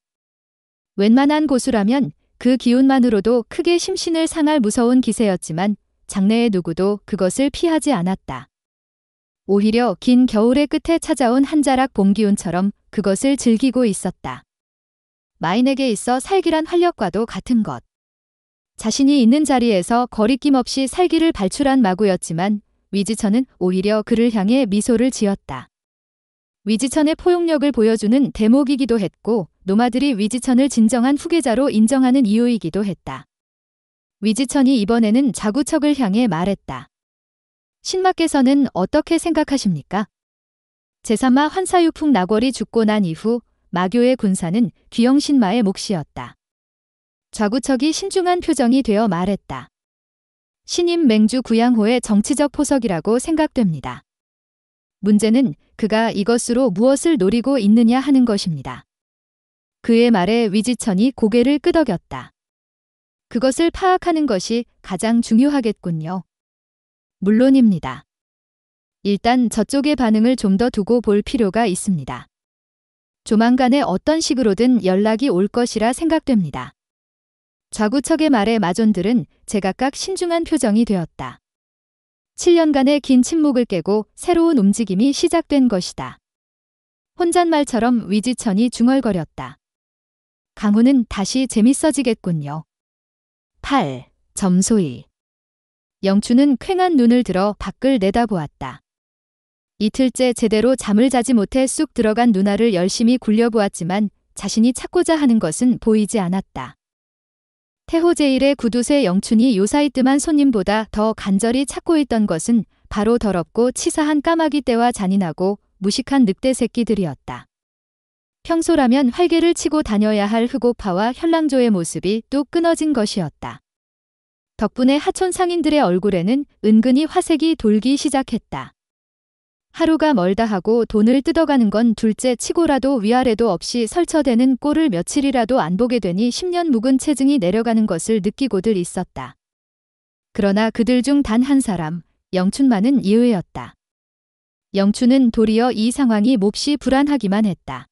웬만한 고수라면 그 기운만으로도 크게 심신을 상할 무서운 기세였지만 장내의 누구도 그것을 피하지 않았다. 오히려 긴 겨울의 끝에 찾아온 한 자락 봄기운처럼 그것을 즐기고 있었다. 마인에게 있어 살기란 활력과도 같은 것. 자신이 있는 자리에서 거리낌 없이 살기를 발출한 마구였지만 위지천은 오히려 그를 향해 미소를 지었다. 위지천의 포용력을 보여주는 대목이기도 했고 노마들이 위지천을 진정한 후계자로 인정하는 이유이기도 했다. 위지천이 이번에는 좌구척을 향해 말했다. 신마께서는 어떻게 생각하십니까? 제3마 환사유풍 나궐이 죽고 난 이후 마교의 군사는 귀영신마의 몫이었다. 좌구척이 신중한 표정이 되어 말했다. 신임 맹주 구양호의 정치적 포석이라고 생각됩니다. 문제는 그가 이것으로 무엇을 노리고 있느냐 하는 것입니다. 그의 말에 위지천이 고개를 끄덕였다. 그것을 파악하는 것이 가장 중요하겠군요. 물론입니다. 일단 저쪽의 반응을 좀 더 두고 볼 필요가 있습니다. 조만간에 어떤 식으로든 연락이 올 것이라 생각됩니다. 좌구척의 말에 마존들은 제각각 신중한 표정이 되었다. 7년간의 긴 침묵을 깨고 새로운 움직임이 시작된 것이다. 혼잣말처럼 위지천이 중얼거렸다. 강훈은 다시 재밌어지겠군요. 8. 점소이. 영춘은 퀭한 눈을 들어 밖을 내다보았다. 이틀째 제대로 잠을 자지 못해 쑥 들어간 누나를 열심히 굴려보았지만 자신이 찾고자 하는 것은 보이지 않았다. 태호제일의 구두쇠 영춘이 요사이 뜸한 손님보다 더 간절히 찾고 있던 것은 바로 더럽고 치사한 까마귀 떼와 잔인하고 무식한 늑대 새끼들이었다. 평소라면 활개를 치고 다녀야 할 흑오파와 현랑조의 모습이 뚝 끊어진 것이었다. 덕분에 하촌 상인들의 얼굴에는 은근히 화색이 돌기 시작했다. 하루가 멀다 하고 돈을 뜯어가는 건 둘째 치고라도 위아래도 없이 설쳐대는 꼴을 며칠이라도 안 보게 되니 10년 묵은 체증이 내려가는 것을 느끼고들 있었다. 그러나 그들 중 단 한 사람, 영춘만은 예외였다. 영춘은 도리어 이 상황이 몹시 불안하기만 했다.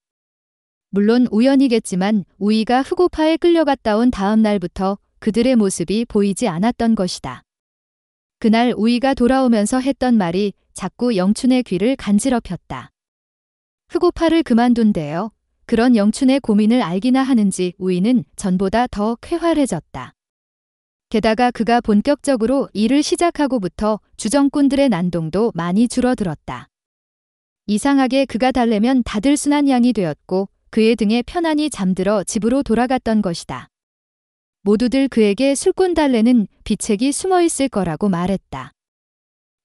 물론 우연이겠지만 우이가 흑오파에 끌려갔다 온 다음 날부터 그들의 모습이 보이지 않았던 것이다. 그날 우이가 돌아오면서 했던 말이 자꾸 영춘의 귀를 간지럽혔다. 흑오파를 그만둔대요. 그런 영춘의 고민을 알기나 하는지 우이는 전보다 더 쾌활해졌다. 게다가 그가 본격적으로 일을 시작하고부터 주정꾼들의 난동도 많이 줄어들었다. 이상하게 그가 달래면 다들 순한 양이 되었고 그의 등에 편안히 잠들어 집으로 돌아갔던 것이다. 모두들 그에게 술꾼 달래는 비책이 숨어있을 거라고 말했다.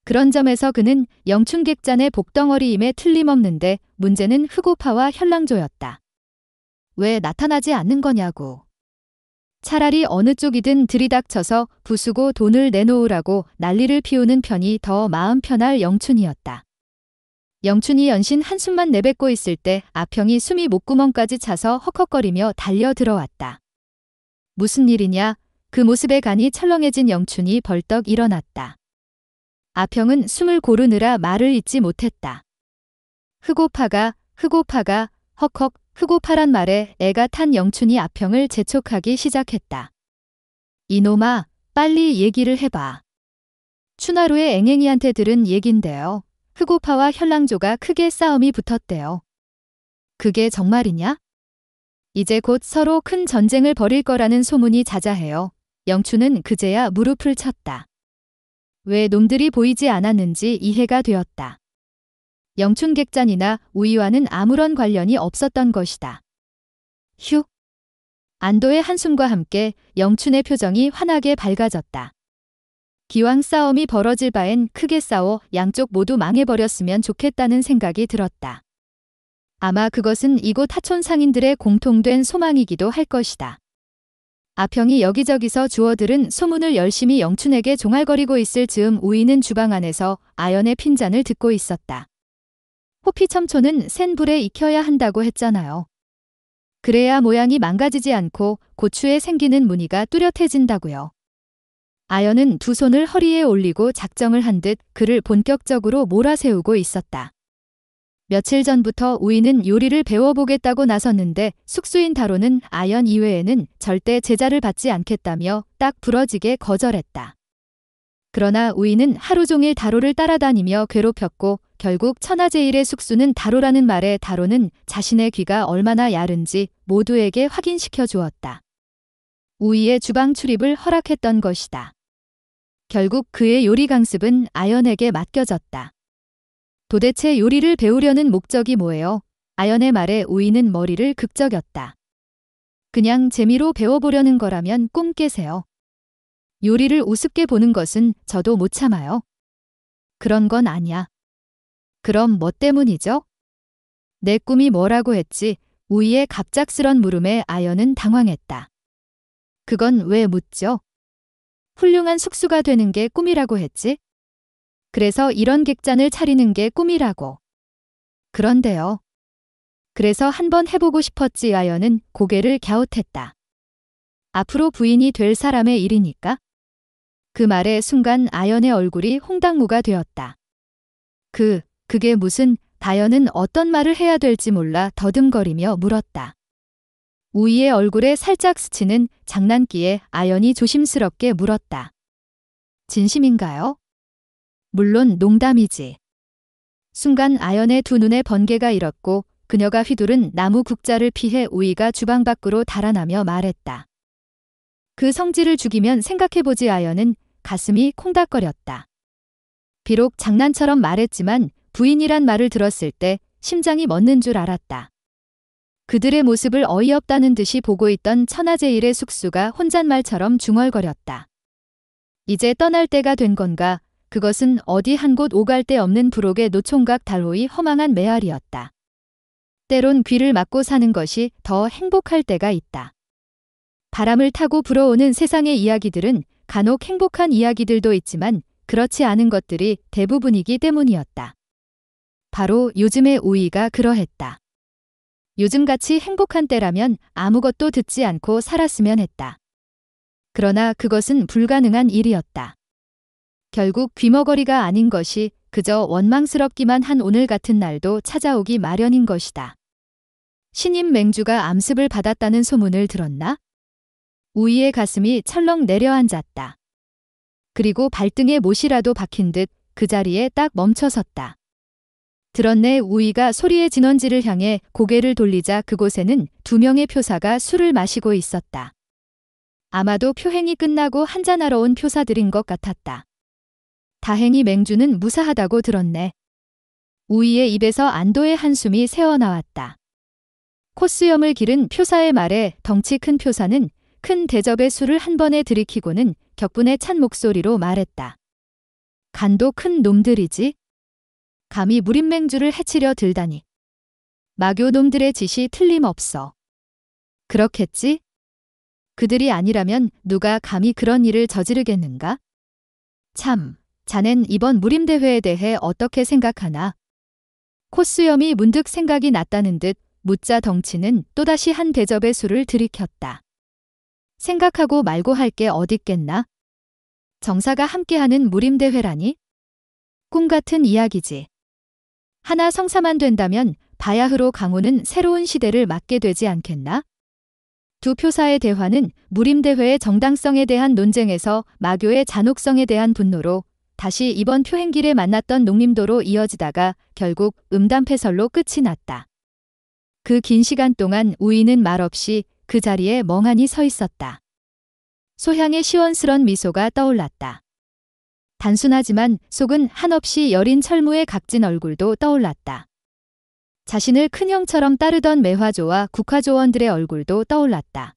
그런 점에서 그는 영춘객잔의 복덩어리임에 틀림없는데 문제는 흑오파와 현랑조였다. 왜 나타나지 않는 거냐고. 차라리 어느 쪽이든 들이닥쳐서 부수고 돈을 내놓으라고 난리를 피우는 편이 더 마음 편할 영춘이었다. 영춘이 연신 한숨만 내뱉고 있을 때 아평이 숨이 목구멍까지 차서 헉헉거리며 달려 들어왔다. 무슨 일이냐? 그 모습에 간이 철렁해진 영춘이 벌떡 일어났다. 아평은 숨을 고르느라 말을 잇지 못했다. 흑오파가 헉헉 흑오파란 말에 애가 탄 영춘이 아평을 재촉하기 시작했다. 이놈아, 빨리 얘기를 해봐. 춘하루에 앵앵이한테 들은 얘긴데요. 흑오파와 현랑조가 크게 싸움이 붙었대요. 그게 정말이냐? 이제 곧 서로 큰 전쟁을 벌일 거라는 소문이 자자해요. 영춘은 그제야 무릎을 쳤다. 왜 놈들이 보이지 않았는지 이해가 되었다. 영춘 객잔이나 우위와는 아무런 관련이 없었던 것이다. 휴. 안도의 한숨과 함께 영춘의 표정이 환하게 밝아졌다. 기왕 싸움이 벌어질 바엔 크게 싸워 양쪽 모두 망해버렸으면 좋겠다는 생각이 들었다. 아마 그것은 이곳 하촌 상인들의 공통된 소망이기도 할 것이다. 아평이 여기저기서 주워들은 소문을 열심히 영춘에게 종알거리고 있을 즈음 우이는 주방 안에서 아연의 핀잔을 듣고 있었다. 호피첨초는 센 불에 익혀야 한다고 했잖아요. 그래야 모양이 망가지지 않고 고추에 생기는 무늬가 뚜렷해진다고요. 아연은 두 손을 허리에 올리고 작정을 한 듯 그를 본격적으로 몰아세우고 있었다. 며칠 전부터 우이는 요리를 배워보겠다고 나섰는데 숙수인 다로는 아연 이외에는 절대 제자를 받지 않겠다며 딱 부러지게 거절했다. 그러나 우이는 하루 종일 다로를 따라다니며 괴롭혔고 결국 천하제일의 숙수는 다로라는 말에 다로는 자신의 귀가 얼마나 야른지 모두에게 확인시켜 주었다. 우이의 주방 출입을 허락했던 것이다. 결국 그의 요리 강습은 아연에게 맡겨졌다. 도대체 요리를 배우려는 목적이 뭐예요? 아연의 말에 우이는 머리를 극적였다. 그냥 재미로 배워보려는 거라면 꿈 깨세요. 요리를 우습게 보는 것은 저도 못 참아요. 그런 건 아니야. 그럼 뭐 때문이죠? 내 꿈이 뭐라고 했지? 우이의 갑작스런 물음에 아연은 당황했다. 그건 왜 묻죠? 훌륭한 숙수가 되는 게 꿈이라고 했지? 그래서 이런 객잔을 차리는 게 꿈이라고. 그런데요. 그래서 한번 해보고 싶었지. 아연은 고개를 갸웃했다. 앞으로 부인이 될 사람의 일이니까? 그 말에 순간 아연의 얼굴이 홍당무가 되었다. 그게 무슨... 다연은 어떤 말을 해야 될지 몰라 더듬거리며 물었다. 우이의 얼굴에 살짝 스치는 장난기에 아연이 조심스럽게 물었다. 진심인가요? 물론 농담이지. 순간 아연의 두 눈에 번개가 일었고 그녀가 휘두른 나무 국자를 피해 우이가 주방 밖으로 달아나며 말했다. 그 성질을 죽이면 생각해보지. 아연은 가슴이 콩닥거렸다. 비록 장난처럼 말했지만 부인이란 말을 들었을 때 심장이 멎는 줄 알았다. 그들의 모습을 어이없다는 듯이 보고 있던 천하제일의 숙수가 혼잣말처럼 중얼거렸다. 이제 떠날 때가 된 건가? 그것은 어디 한 곳 오갈 데 없는 부록의 노총각 달호의 허망한 메아리였다. 때론 귀를 막고 사는 것이 더 행복할 때가 있다. 바람을 타고 불어오는 세상의 이야기들은 간혹 행복한 이야기들도 있지만 그렇지 않은 것들이 대부분이기 때문이었다. 바로 요즘의 우이가 그러했다. 요즘같이 행복한 때라면 아무것도 듣지 않고 살았으면 했다. 그러나 그것은 불가능한 일이었다. 결국 귀머거리가 아닌 것이 그저 원망스럽기만 한 오늘 같은 날도 찾아오기 마련인 것이다. 신임 맹주가 암습을 받았다는 소문을 들었나? 우이의 가슴이 철렁 내려앉았다. 그리고 발등에 못이라도 박힌 듯 그 자리에 딱 멈춰섰다. 들었네. 우이가 소리의 진원지를 향해 고개를 돌리자 그곳에는 두 명의 표사가 술을 마시고 있었다. 아마도 표행이 끝나고 한잔하러 온 표사들인 것 같았다. 다행히 맹주는 무사하다고 들었네. 우이의 입에서 안도의 한숨이 새어나왔다. 코수염을 기른 표사의 말에 덩치 큰 표사는 큰 대접의 술을 한 번에 들이키고는 격분에 찬 목소리로 말했다. 간도 큰 놈들이지? 감히 무림맹주를 해치려 들다니. 마교 놈들의 짓이 틀림없어. 그렇겠지? 그들이 아니라면 누가 감히 그런 일을 저지르겠는가? 참, 자넨 이번 무림대회에 대해 어떻게 생각하나? 콧수염이 문득 생각이 났다는 듯 무자 덩치는 또다시 한 대접의 술을 들이켰다. 생각하고 말고 할 게 어딨겠나? 정사가 함께하는 무림대회라니? 꿈 같은 이야기지. 하나 성사만 된다면 바야흐로 강호는 새로운 시대를 맞게 되지 않겠나? 두 표사의 대화는 무림대회의 정당성에 대한 논쟁에서 마교의 잔혹성에 대한 분노로 다시 이번 표행길에 만났던 농림도로 이어지다가 결국 음담패설로 끝이 났다. 그 긴 시간 동안 우희는 말없이 그 자리에 멍하니 서 있었다. 소향의 시원스런 미소가 떠올랐다. 단순하지만 속은 한없이 여린 철무의 각진 얼굴도 떠올랐다. 자신을 큰형처럼 따르던 매화조와 국화조원들의 얼굴도 떠올랐다.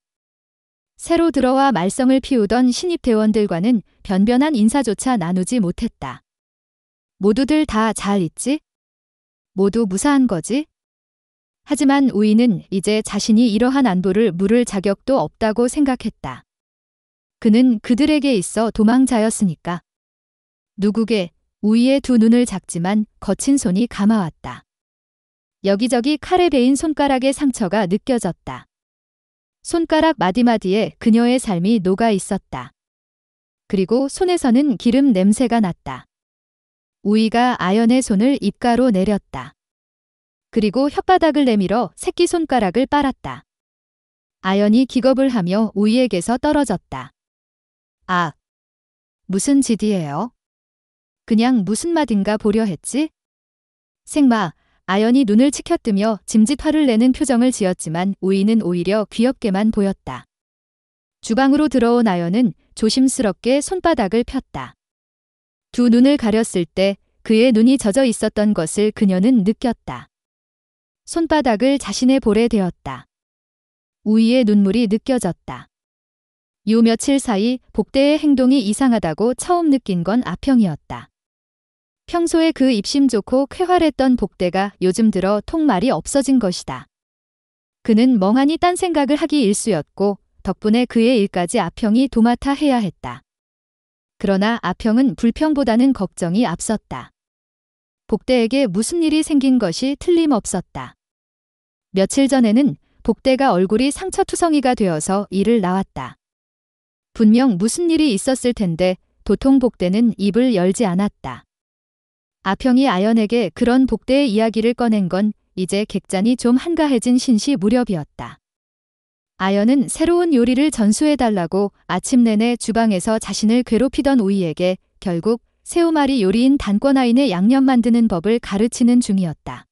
새로 들어와 말썽을 피우던 신입대원들과는 변변한 인사조차 나누지 못했다. 모두들 다 잘 있지? 모두 무사한 거지? 하지만 우희는 이제 자신이 이러한 안부를 물을 자격도 없다고 생각했다. 그는 그들에게 있어 도망자였으니까. 누구게 우희의 두 눈을 작지만 거친 손이 감아왔다. 여기저기 칼에 베인 손가락의 상처가 느껴졌다. 손가락 마디마디에 그녀의 삶이 녹아 있었다. 그리고 손에서는 기름 냄새가 났다. 우희가 아연의 손을 입가로 내렸다. 그리고 혓바닥을 내밀어 새끼손가락을 빨았다. 아연이 기겁을 하며 우희에게서 떨어졌다. 아, 무슨 짓이에요? 그냥 무슨 말인가 보려 했지? 생마, 아연이 눈을 치켜뜨며 짐짓화를 내는 표정을 지었지만 우희는 오히려 귀엽게만 보였다. 주방으로 들어온 아연은 조심스럽게 손바닥을 폈다. 두 눈을 가렸을 때 그의 눈이 젖어 있었던 것을 그녀는 느꼈다. 손바닥을 자신의 볼에 대었다. 우희의 눈물이 느껴졌다. 요 며칠 사이 복대의 행동이 이상하다고 처음 느낀 건 아평이었다. 평소에 그 입심 좋고 쾌활했던 복대가 요즘 들어 통 말이 없어진 것이다. 그는 멍하니 딴 생각을 하기 일쑤였고 덕분에 그의 일까지 아평이 도맡아 해야 했다. 그러나 아평은 불평보다는 걱정이 앞섰다. 복대에게 무슨 일이 생긴 것이 틀림없었다. 며칠 전에는 복대가 얼굴이 상처투성이가 되어서 일을 나왔다. 분명 무슨 일이 있었을 텐데 도통 복대는 입을 열지 않았다. 아평이 아연에게 그런 복대의 이야기를 꺼낸 건 이제 객잔이 좀 한가해진 신시 무렵이었다. 아연은 새로운 요리를 전수해달라고 아침 내내 주방에서 자신을 괴롭히던 우희에게 결국 새우말이 요리인 단권아인의 양념 만드는 법을 가르치는 중이었다.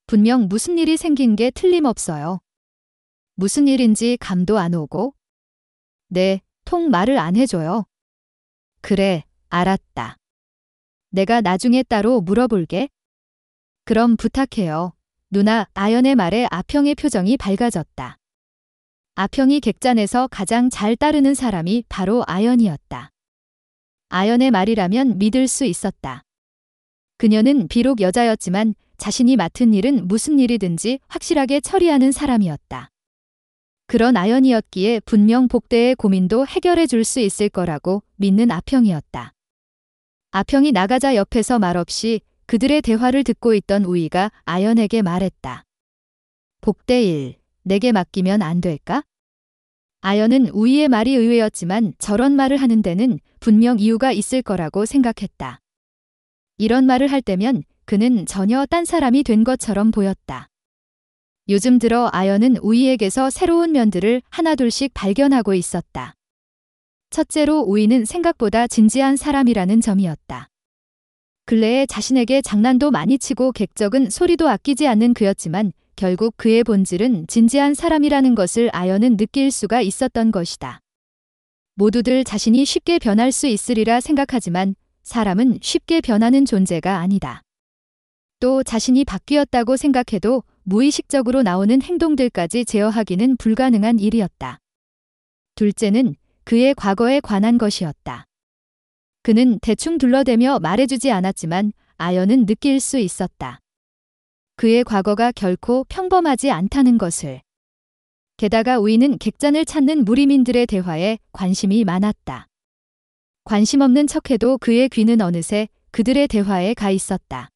분명 무슨 일이 생긴 게 틀림없어요. 무슨 일인지 감도 안 오고. 네, 통 말을 안 해줘요. 그래, 알았다. 내가 나중에 따로 물어볼게. 그럼 부탁해요. 누나. 아연의 말에 아평의 표정이 밝아졌다. 아평이 객잔에서 가장 잘 따르는 사람이 바로 아연이었다. 아연의 말이라면 믿을 수 있었다. 그녀는 비록 여자였지만 자신이 맡은 일은 무슨 일이든지 확실하게 처리하는 사람이었다. 그런 아연이었기에 분명 복대의 고민도 해결해 줄 수 있을 거라고 믿는 아평이었다. 아평이 나가자 옆에서 말없이 그들의 대화를 듣고 있던 우희가 아연에게 말했다. 복대 일, 내게 맡기면 안 될까? 아연은 우희의 말이 의외였지만 저런 말을 하는 데는 분명 이유가 있을 거라고 생각했다. 이런 말을 할 때면 그는 전혀 딴 사람이 된 것처럼 보였다. 요즘 들어 아연은 우희에게서 새로운 면들을 하나둘씩 발견하고 있었다. 첫째로 우희는 생각보다 진지한 사람이라는 점이었다. 근래에 자신에게 장난도 많이 치고 객적은 소리도 아끼지 않는 그였지만 결국 그의 본질은 진지한 사람이라는 것을 아연은 느낄 수가 있었던 것이다. 모두들 자신이 쉽게 변할 수 있으리라 생각하지만 사람은 쉽게 변하는 존재가 아니다. 또 자신이 바뀌었다고 생각해도 무의식적으로 나오는 행동들까지 제어하기는 불가능한 일이었다. 둘째는 그의 과거에 관한 것이었다. 그는 대충 둘러대며 말해주지 않았지만 아연은 느낄 수 있었다. 그의 과거가 결코 평범하지 않다는 것을. 게다가 우희는 객잔을 찾는 무리민들의 대화에 관심이 많았다. 관심 없는 척해도 그의 귀는 어느새 그들의 대화에 가 있었다.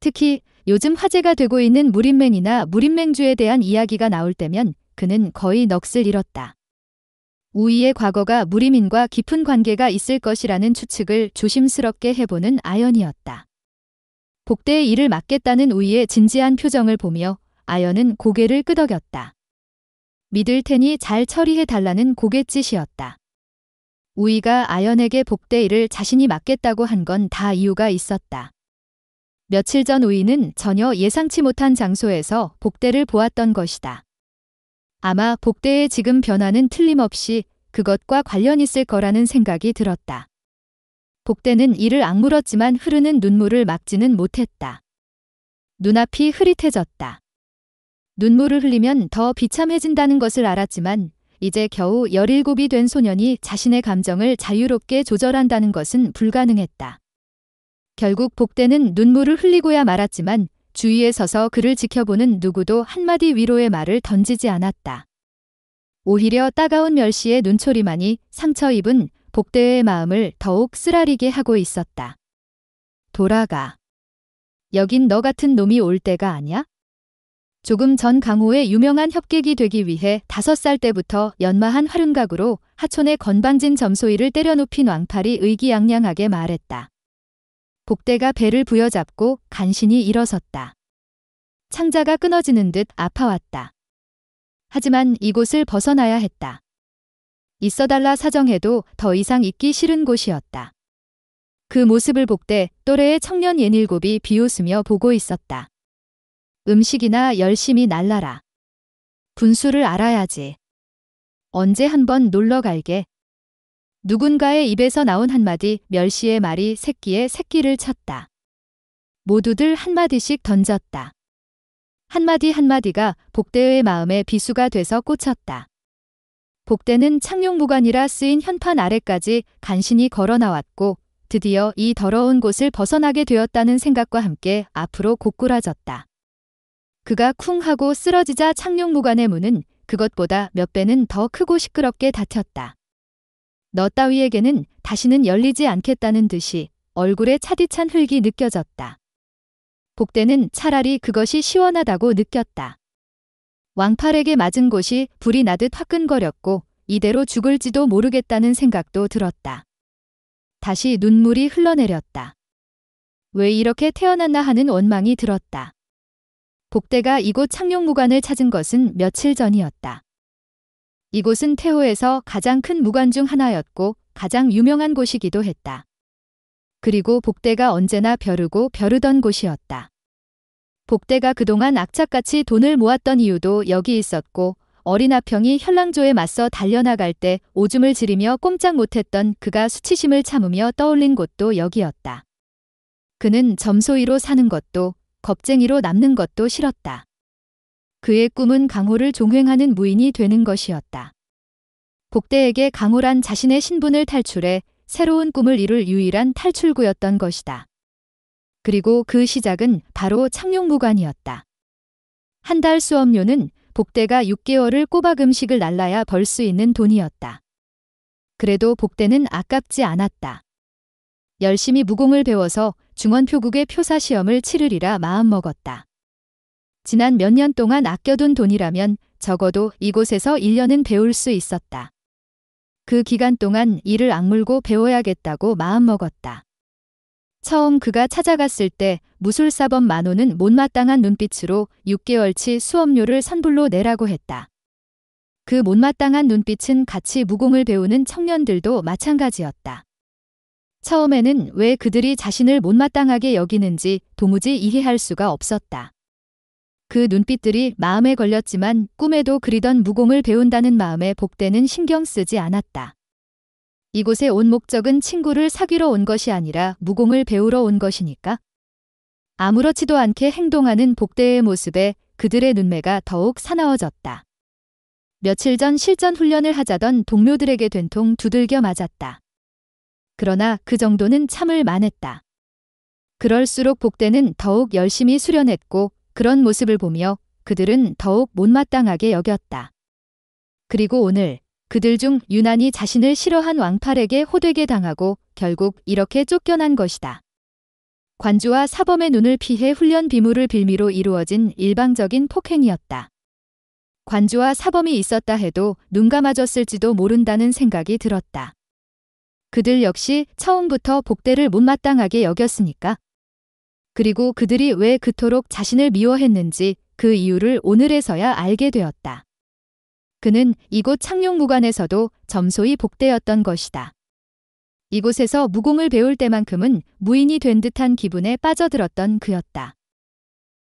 특히 요즘 화제가 되고 있는 무림맹이나 무림맹주에 대한 이야기가 나올 때면 그는 거의 넋을 잃었다. 우이의 과거가 무림인과 깊은 관계가 있을 것이라는 추측을 조심스럽게 해보는 아연이었다. 복대의 일을 맡겠다는 우이의 진지한 표정을 보며 아연은 고개를 끄덕였다. 믿을 테니 잘 처리해달라는 고갯짓이었다. 우이가 아연에게 복대 일을 자신이 맡겠다고 한 건 다 이유가 있었다. 며칠 전 우이는 전혀 예상치 못한 장소에서 복대를 보았던 것이다. 아마 복대의 지금 변화는 틀림없이 그것과 관련 있을 거라는 생각이 들었다. 복대는 이를 악물었지만 흐르는 눈물을 막지는 못했다. 눈앞이 흐릿해졌다. 눈물을 흘리면 더 비참해진다는 것을 알았지만 이제 겨우 17이 된 소년이 자신의 감정을 자유롭게 조절한다는 것은 불가능했다. 결국 복대는 눈물을 흘리고야 말았지만 주위에 서서 그를 지켜보는 누구도 한마디 위로의 말을 던지지 않았다. 오히려 따가운 멸시의 눈초리만이 상처 입은 복대의 마음을 더욱 쓰라리게 하고 있었다. 돌아가. 여긴 너 같은 놈이 올 때가 아냐? 조금 전 강호의 유명한 협객이 되기 위해 5살 때부터 연마한 활운각으로 하촌의 건방진 점소이를 때려눕힌 왕팔이 의기양양하게 말했다. 복대가 배를 부여잡고 간신히 일어섰다. 창자가 끊어지는 듯 아파왔다. 하지만 이곳을 벗어나야 했다. 있어달라 사정해도 더 이상 있기 싫은 곳이었다. 그 모습을 복대 또래의 청년 17이 비웃으며 보고 있었다. 음식이나 열심히 날라라. 분수를 알아야지. 언제 한번 놀러 갈게. 누군가의 입에서 나온 한마디 멸시의 말이 새끼의 새끼를 쳤다. 모두들 한마디씩 던졌다. 한마디 한마디가 복대의 마음에 비수가 돼서 꽂혔다. 복대는 착륙무관이라 쓰인 현판 아래까지 간신히 걸어 나왔고 드디어 이 더러운 곳을 벗어나게 되었다는 생각과 함께 앞으로 고꾸라졌다. 그가 쿵 하고 쓰러지자 착륙무관의 문은 그것보다 몇 배는 더 크고 시끄럽게 닫혔다. 너 따위에게는 다시는 열리지 않겠다는 듯이 얼굴에 차디찬 흙이 느껴졌다. 복대는 차라리 그것이 시원하다고 느꼈다. 왕팔에게 맞은 곳이 불이 나듯 화끈거렸고 이대로 죽을지도 모르겠다는 생각도 들었다. 다시 눈물이 흘러내렸다. 왜 이렇게 태어났나 하는 원망이 들었다. 복대가 이곳 착륙무관을 찾은 것은 며칠 전이었다. 이곳은 태호에서 가장 큰 무관 중 하나였고 가장 유명한 곳이기도 했다. 그리고 복대가 언제나 벼르고 벼르던 곳이었다. 복대가 그동안 악착같이 돈을 모았던 이유도 여기 있었고 어린 아평이 현랑조에 맞서 달려나갈 때 오줌을 지르며 꼼짝 못했던 그가 수치심을 참으며 떠올린 곳도 여기였다. 그는 점소이로 사는 것도 겁쟁이로 남는 것도 싫었다. 그의 꿈은 강호를 종횡하는 무인이 되는 것이었다. 복대에게 강호란 자신의 신분을 탈출해 새로운 꿈을 이룰 유일한 탈출구였던 것이다. 그리고 그 시작은 바로 착륙무관이었다. 한 달 수업료는 복대가 6개월을 꼬박 음식을 날라야 벌 수 있는 돈이었다. 그래도 복대는 아깝지 않았다. 열심히 무공을 배워서 중원표국의 표사 시험을 치르리라 마음먹었다. 지난 몇 년 동안 아껴둔 돈이라면 적어도 이곳에서 1년은 배울 수 있었다. 그 기간 동안 이를 악물고 배워야겠다고 마음먹었다. 처음 그가 찾아갔을 때 무술사범 만호는 못마땅한 눈빛으로 6개월치 수업료를 선불로 내라고 했다. 그 못마땅한 눈빛은 같이 무공을 배우는 청년들도 마찬가지였다. 처음에는 왜 그들이 자신을 못마땅하게 여기는지 도무지 이해할 수가 없었다. 그 눈빛들이 마음에 걸렸지만 꿈에도 그리던 무공을 배운다는 마음에 복대는 신경 쓰지 않았다. 이곳에 온 목적은 친구를 사귀러 온 것이 아니라 무공을 배우러 온 것이니까. 아무렇지도 않게 행동하는 복대의 모습에 그들의 눈매가 더욱 사나워졌다. 며칠 전 실전 훈련을 하자던 동료들에게 된통 두들겨 맞았다. 그러나 그 정도는 참을 만했다. 그럴수록 복대는 더욱 열심히 수련했고 그런 모습을 보며 그들은 더욱 못마땅하게 여겼다. 그리고 오늘 그들 중 유난히 자신을 싫어한 왕팔에게 호되게 당하고 결국 이렇게 쫓겨난 것이다. 관주와 사범의 눈을 피해 훈련 비밀을 빌미로 이루어진 일방적인 폭행이었다. 관주와 사범이 있었다 해도 눈 감아줬을지도 모른다는 생각이 들었다. 그들 역시 처음부터 복대를 못마땅하게 여겼으니까. 그리고 그들이 왜 그토록 자신을 미워했는지 그 이유를 오늘에서야 알게 되었다. 그는 이곳 창룡무관에서도 점소히 복대였던 것이다. 이곳에서 무공을 배울 때만큼은 무인이 된 듯한 기분에 빠져들었던 그였다.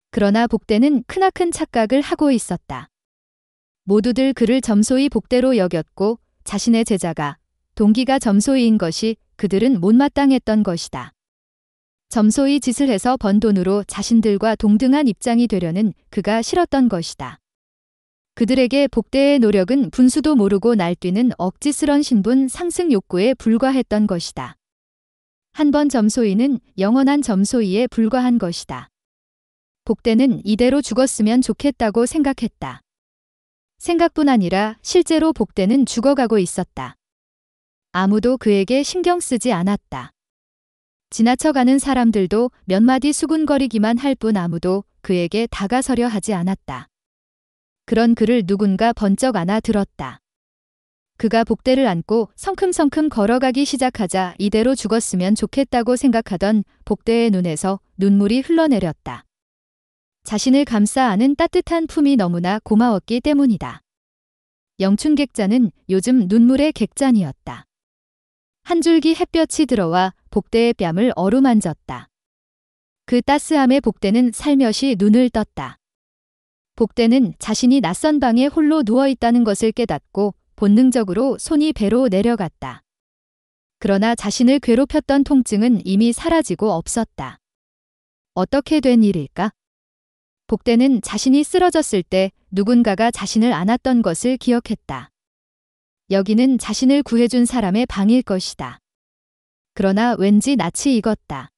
그러나 복대는 크나큰 착각을 하고 있었다. 모두들 그를 점소히 복대로 여겼고 자신의 제자가, 동기가 점소이인 것이 그들은 못마땅했던 것이다. 점소이 짓을 해서 번 돈으로 자신들과 동등한 입장이 되려는 그가 싫었던 것이다. 그들에게 복대의 노력은 분수도 모르고 날뛰는 억지스런 신분 상승 욕구에 불과했던 것이다. 한 번 점소이는 영원한 점소이에 불과한 것이다. 복대는 이대로 죽었으면 좋겠다고 생각했다. 생각뿐 아니라 실제로 복대는 죽어가고 있었다. 아무도 그에게 신경 쓰지 않았다. 지나쳐가는 사람들도 몇 마디 수군거리기만 할 뿐 아무도 그에게 다가서려 하지 않았다. 그런 그를 누군가 번쩍 안아 들었다. 그가 복대를 안고 성큼성큼 걸어가기 시작하자 이대로 죽었으면 좋겠다고 생각하던 복대의 눈에서 눈물이 흘러내렸다. 자신을 감싸 안은 따뜻한 품이 너무나 고마웠기 때문이다. 영춘객잔은 요즘 눈물의 객잔이었다. 한 줄기 햇볕이 들어와 복대의 뺨을 어루만졌다. 그 따스함에 복대는 살며시 눈을 떴다. 복대는 자신이 낯선 방에 홀로 누워있다는 것을 깨닫고 본능적으로 손이 배로 내려갔다. 그러나 자신을 괴롭혔던 통증은 이미 사라지고 없었다. 어떻게 된 일일까? 복대는 자신이 쓰러졌을 때 누군가가 자신을 안았던 것을 기억했다. 여기는 자신을 구해준 사람의 방일 것이다. 그러나 왠지 낯이 익었다.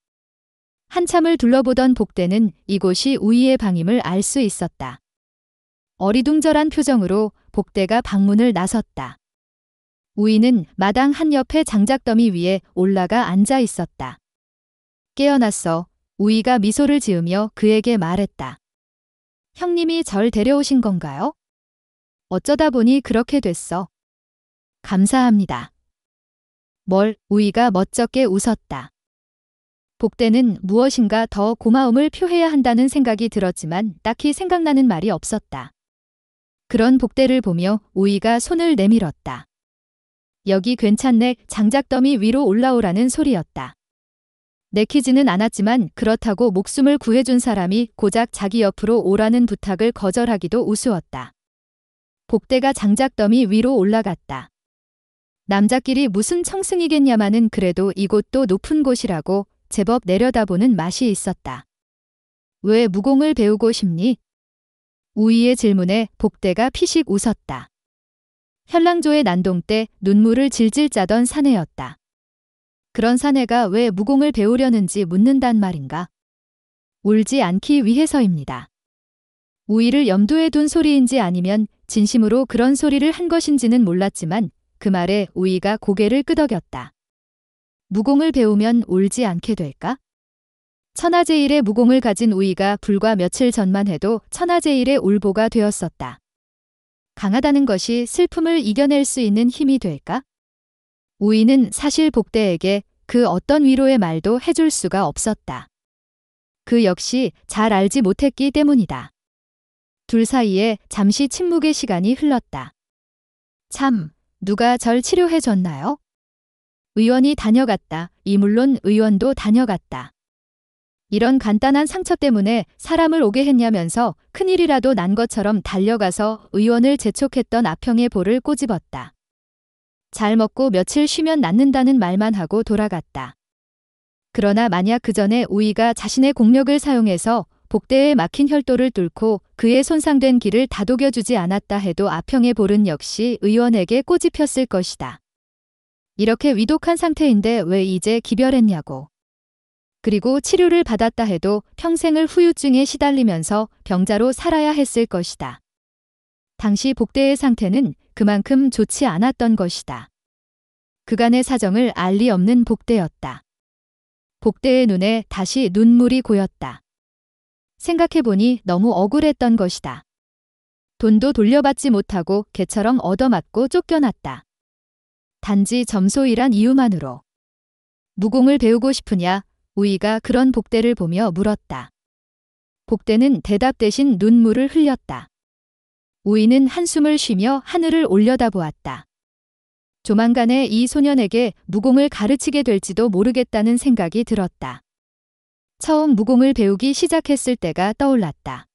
한참을 둘러보던 복대는 이곳이 우이의 방임을 알 수 있었다. 어리둥절한 표정으로 복대가 방문을 나섰다. 우이는 마당 한옆의 장작더미 위에 올라가 앉아 있었다. 깨어났어. 우이가 미소를 지으며 그에게 말했다. 형님이 절 데려오신 건가요? 어쩌다 보니 그렇게 됐어. 감사합니다. 뭘? 우이가 멋쩍게 웃었다. 복대는 무엇인가 더 고마움을 표해야 한다는 생각이 들었지만 딱히 생각나는 말이 없었다. 그런 복대를 보며 우이가 손을 내밀었다. 여기 괜찮네. 장작더미 위로 올라오라는 소리였다. 내키지는 않았지만 그렇다고 목숨을 구해준 사람이 고작 자기 옆으로 오라는 부탁을 거절하기도 우스웠다. 복대가 장작더미 위로 올라갔다. 남자끼리 무슨 청승이겠냐마는 그래도 이곳도 높은 곳이라고 제법 내려다보는 맛이 있었다. 왜 무공을 배우고 싶니? 우이의 질문에 복대가 피식 웃었다. 현랑조의 난동 때 눈물을 질질 짜던 사내였다. 그런 사내가 왜 무공을 배우려는지 묻는단 말인가? 울지 않기 위해서입니다. 우이를 염두에 둔 소리인지 아니면 진심으로 그런 소리를 한 것인지는 몰랐지만 그 말에 우이가 고개를 끄덕였다. 무공을 배우면 울지 않게 될까? 천하제일의 무공을 가진 우이가 불과 며칠 전만 해도 천하제일의 울보가 되었었다. 강하다는 것이 슬픔을 이겨낼 수 있는 힘이 될까? 우이는 사실 복대에게 그 어떤 위로의 말도 해줄 수가 없었다. 그 역시 잘 알지 못했기 때문이다. 둘 사이에 잠시 침묵의 시간이 흘렀다. 참, 누가 절 치료해 줬나요? 의원이 다녀갔다. 물론 의원도 다녀갔다. 이런 간단한 상처 때문에 사람을 오게 했냐면서 큰일이라도 난 것처럼 달려가서 의원을 재촉했던 아평의 볼을 꼬집었다. 잘 먹고 며칠 쉬면 낫는다는 말만 하고 돌아갔다. 그러나 만약 그 전에 우이가 자신의 공력을 사용해서 복대에 막힌 혈도를 뚫고 그의 손상된 길을 다독여주지 않았다 해도 아평의 볼은 역시 의원에게 꼬집혔을 것이다. 이렇게 위독한 상태인데 왜 이제 기별했냐고. 그리고 치료를 받았다 해도 평생을 후유증에 시달리면서 병자로 살아야 했을 것이다. 당시 복대의 상태는 그만큼 좋지 않았던 것이다. 그간의 사정을 알 리 없는 복대였다. 복대의 눈에 다시 눈물이 고였다. 생각해보니 너무 억울했던 것이다. 돈도 돌려받지 못하고 개처럼 얻어맞고 쫓겨났다. 단지 점소이란 이유만으로. 무공을 배우고 싶으냐? 우이가 그런 복대를 보며 물었다. 복대는 대답 대신 눈물을 흘렸다. 우이는 한숨을 쉬며 하늘을 올려다보았다. 조만간에 이 소년에게 무공을 가르치게 될지도 모르겠다는 생각이 들었다. 처음 무공을 배우기 시작했을 때가 떠올랐다.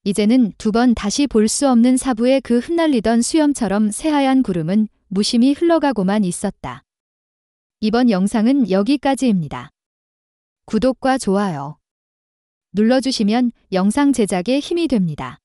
이제는 두 번 다시 볼 수 없는 사부의 그 흩날리던 수염처럼 새하얀 구름은 무심히 흘러가고만 있었다. 이번 영상은 여기까지입니다. 구독과 좋아요 눌러주시면 영상 제작에 힘이 됩니다.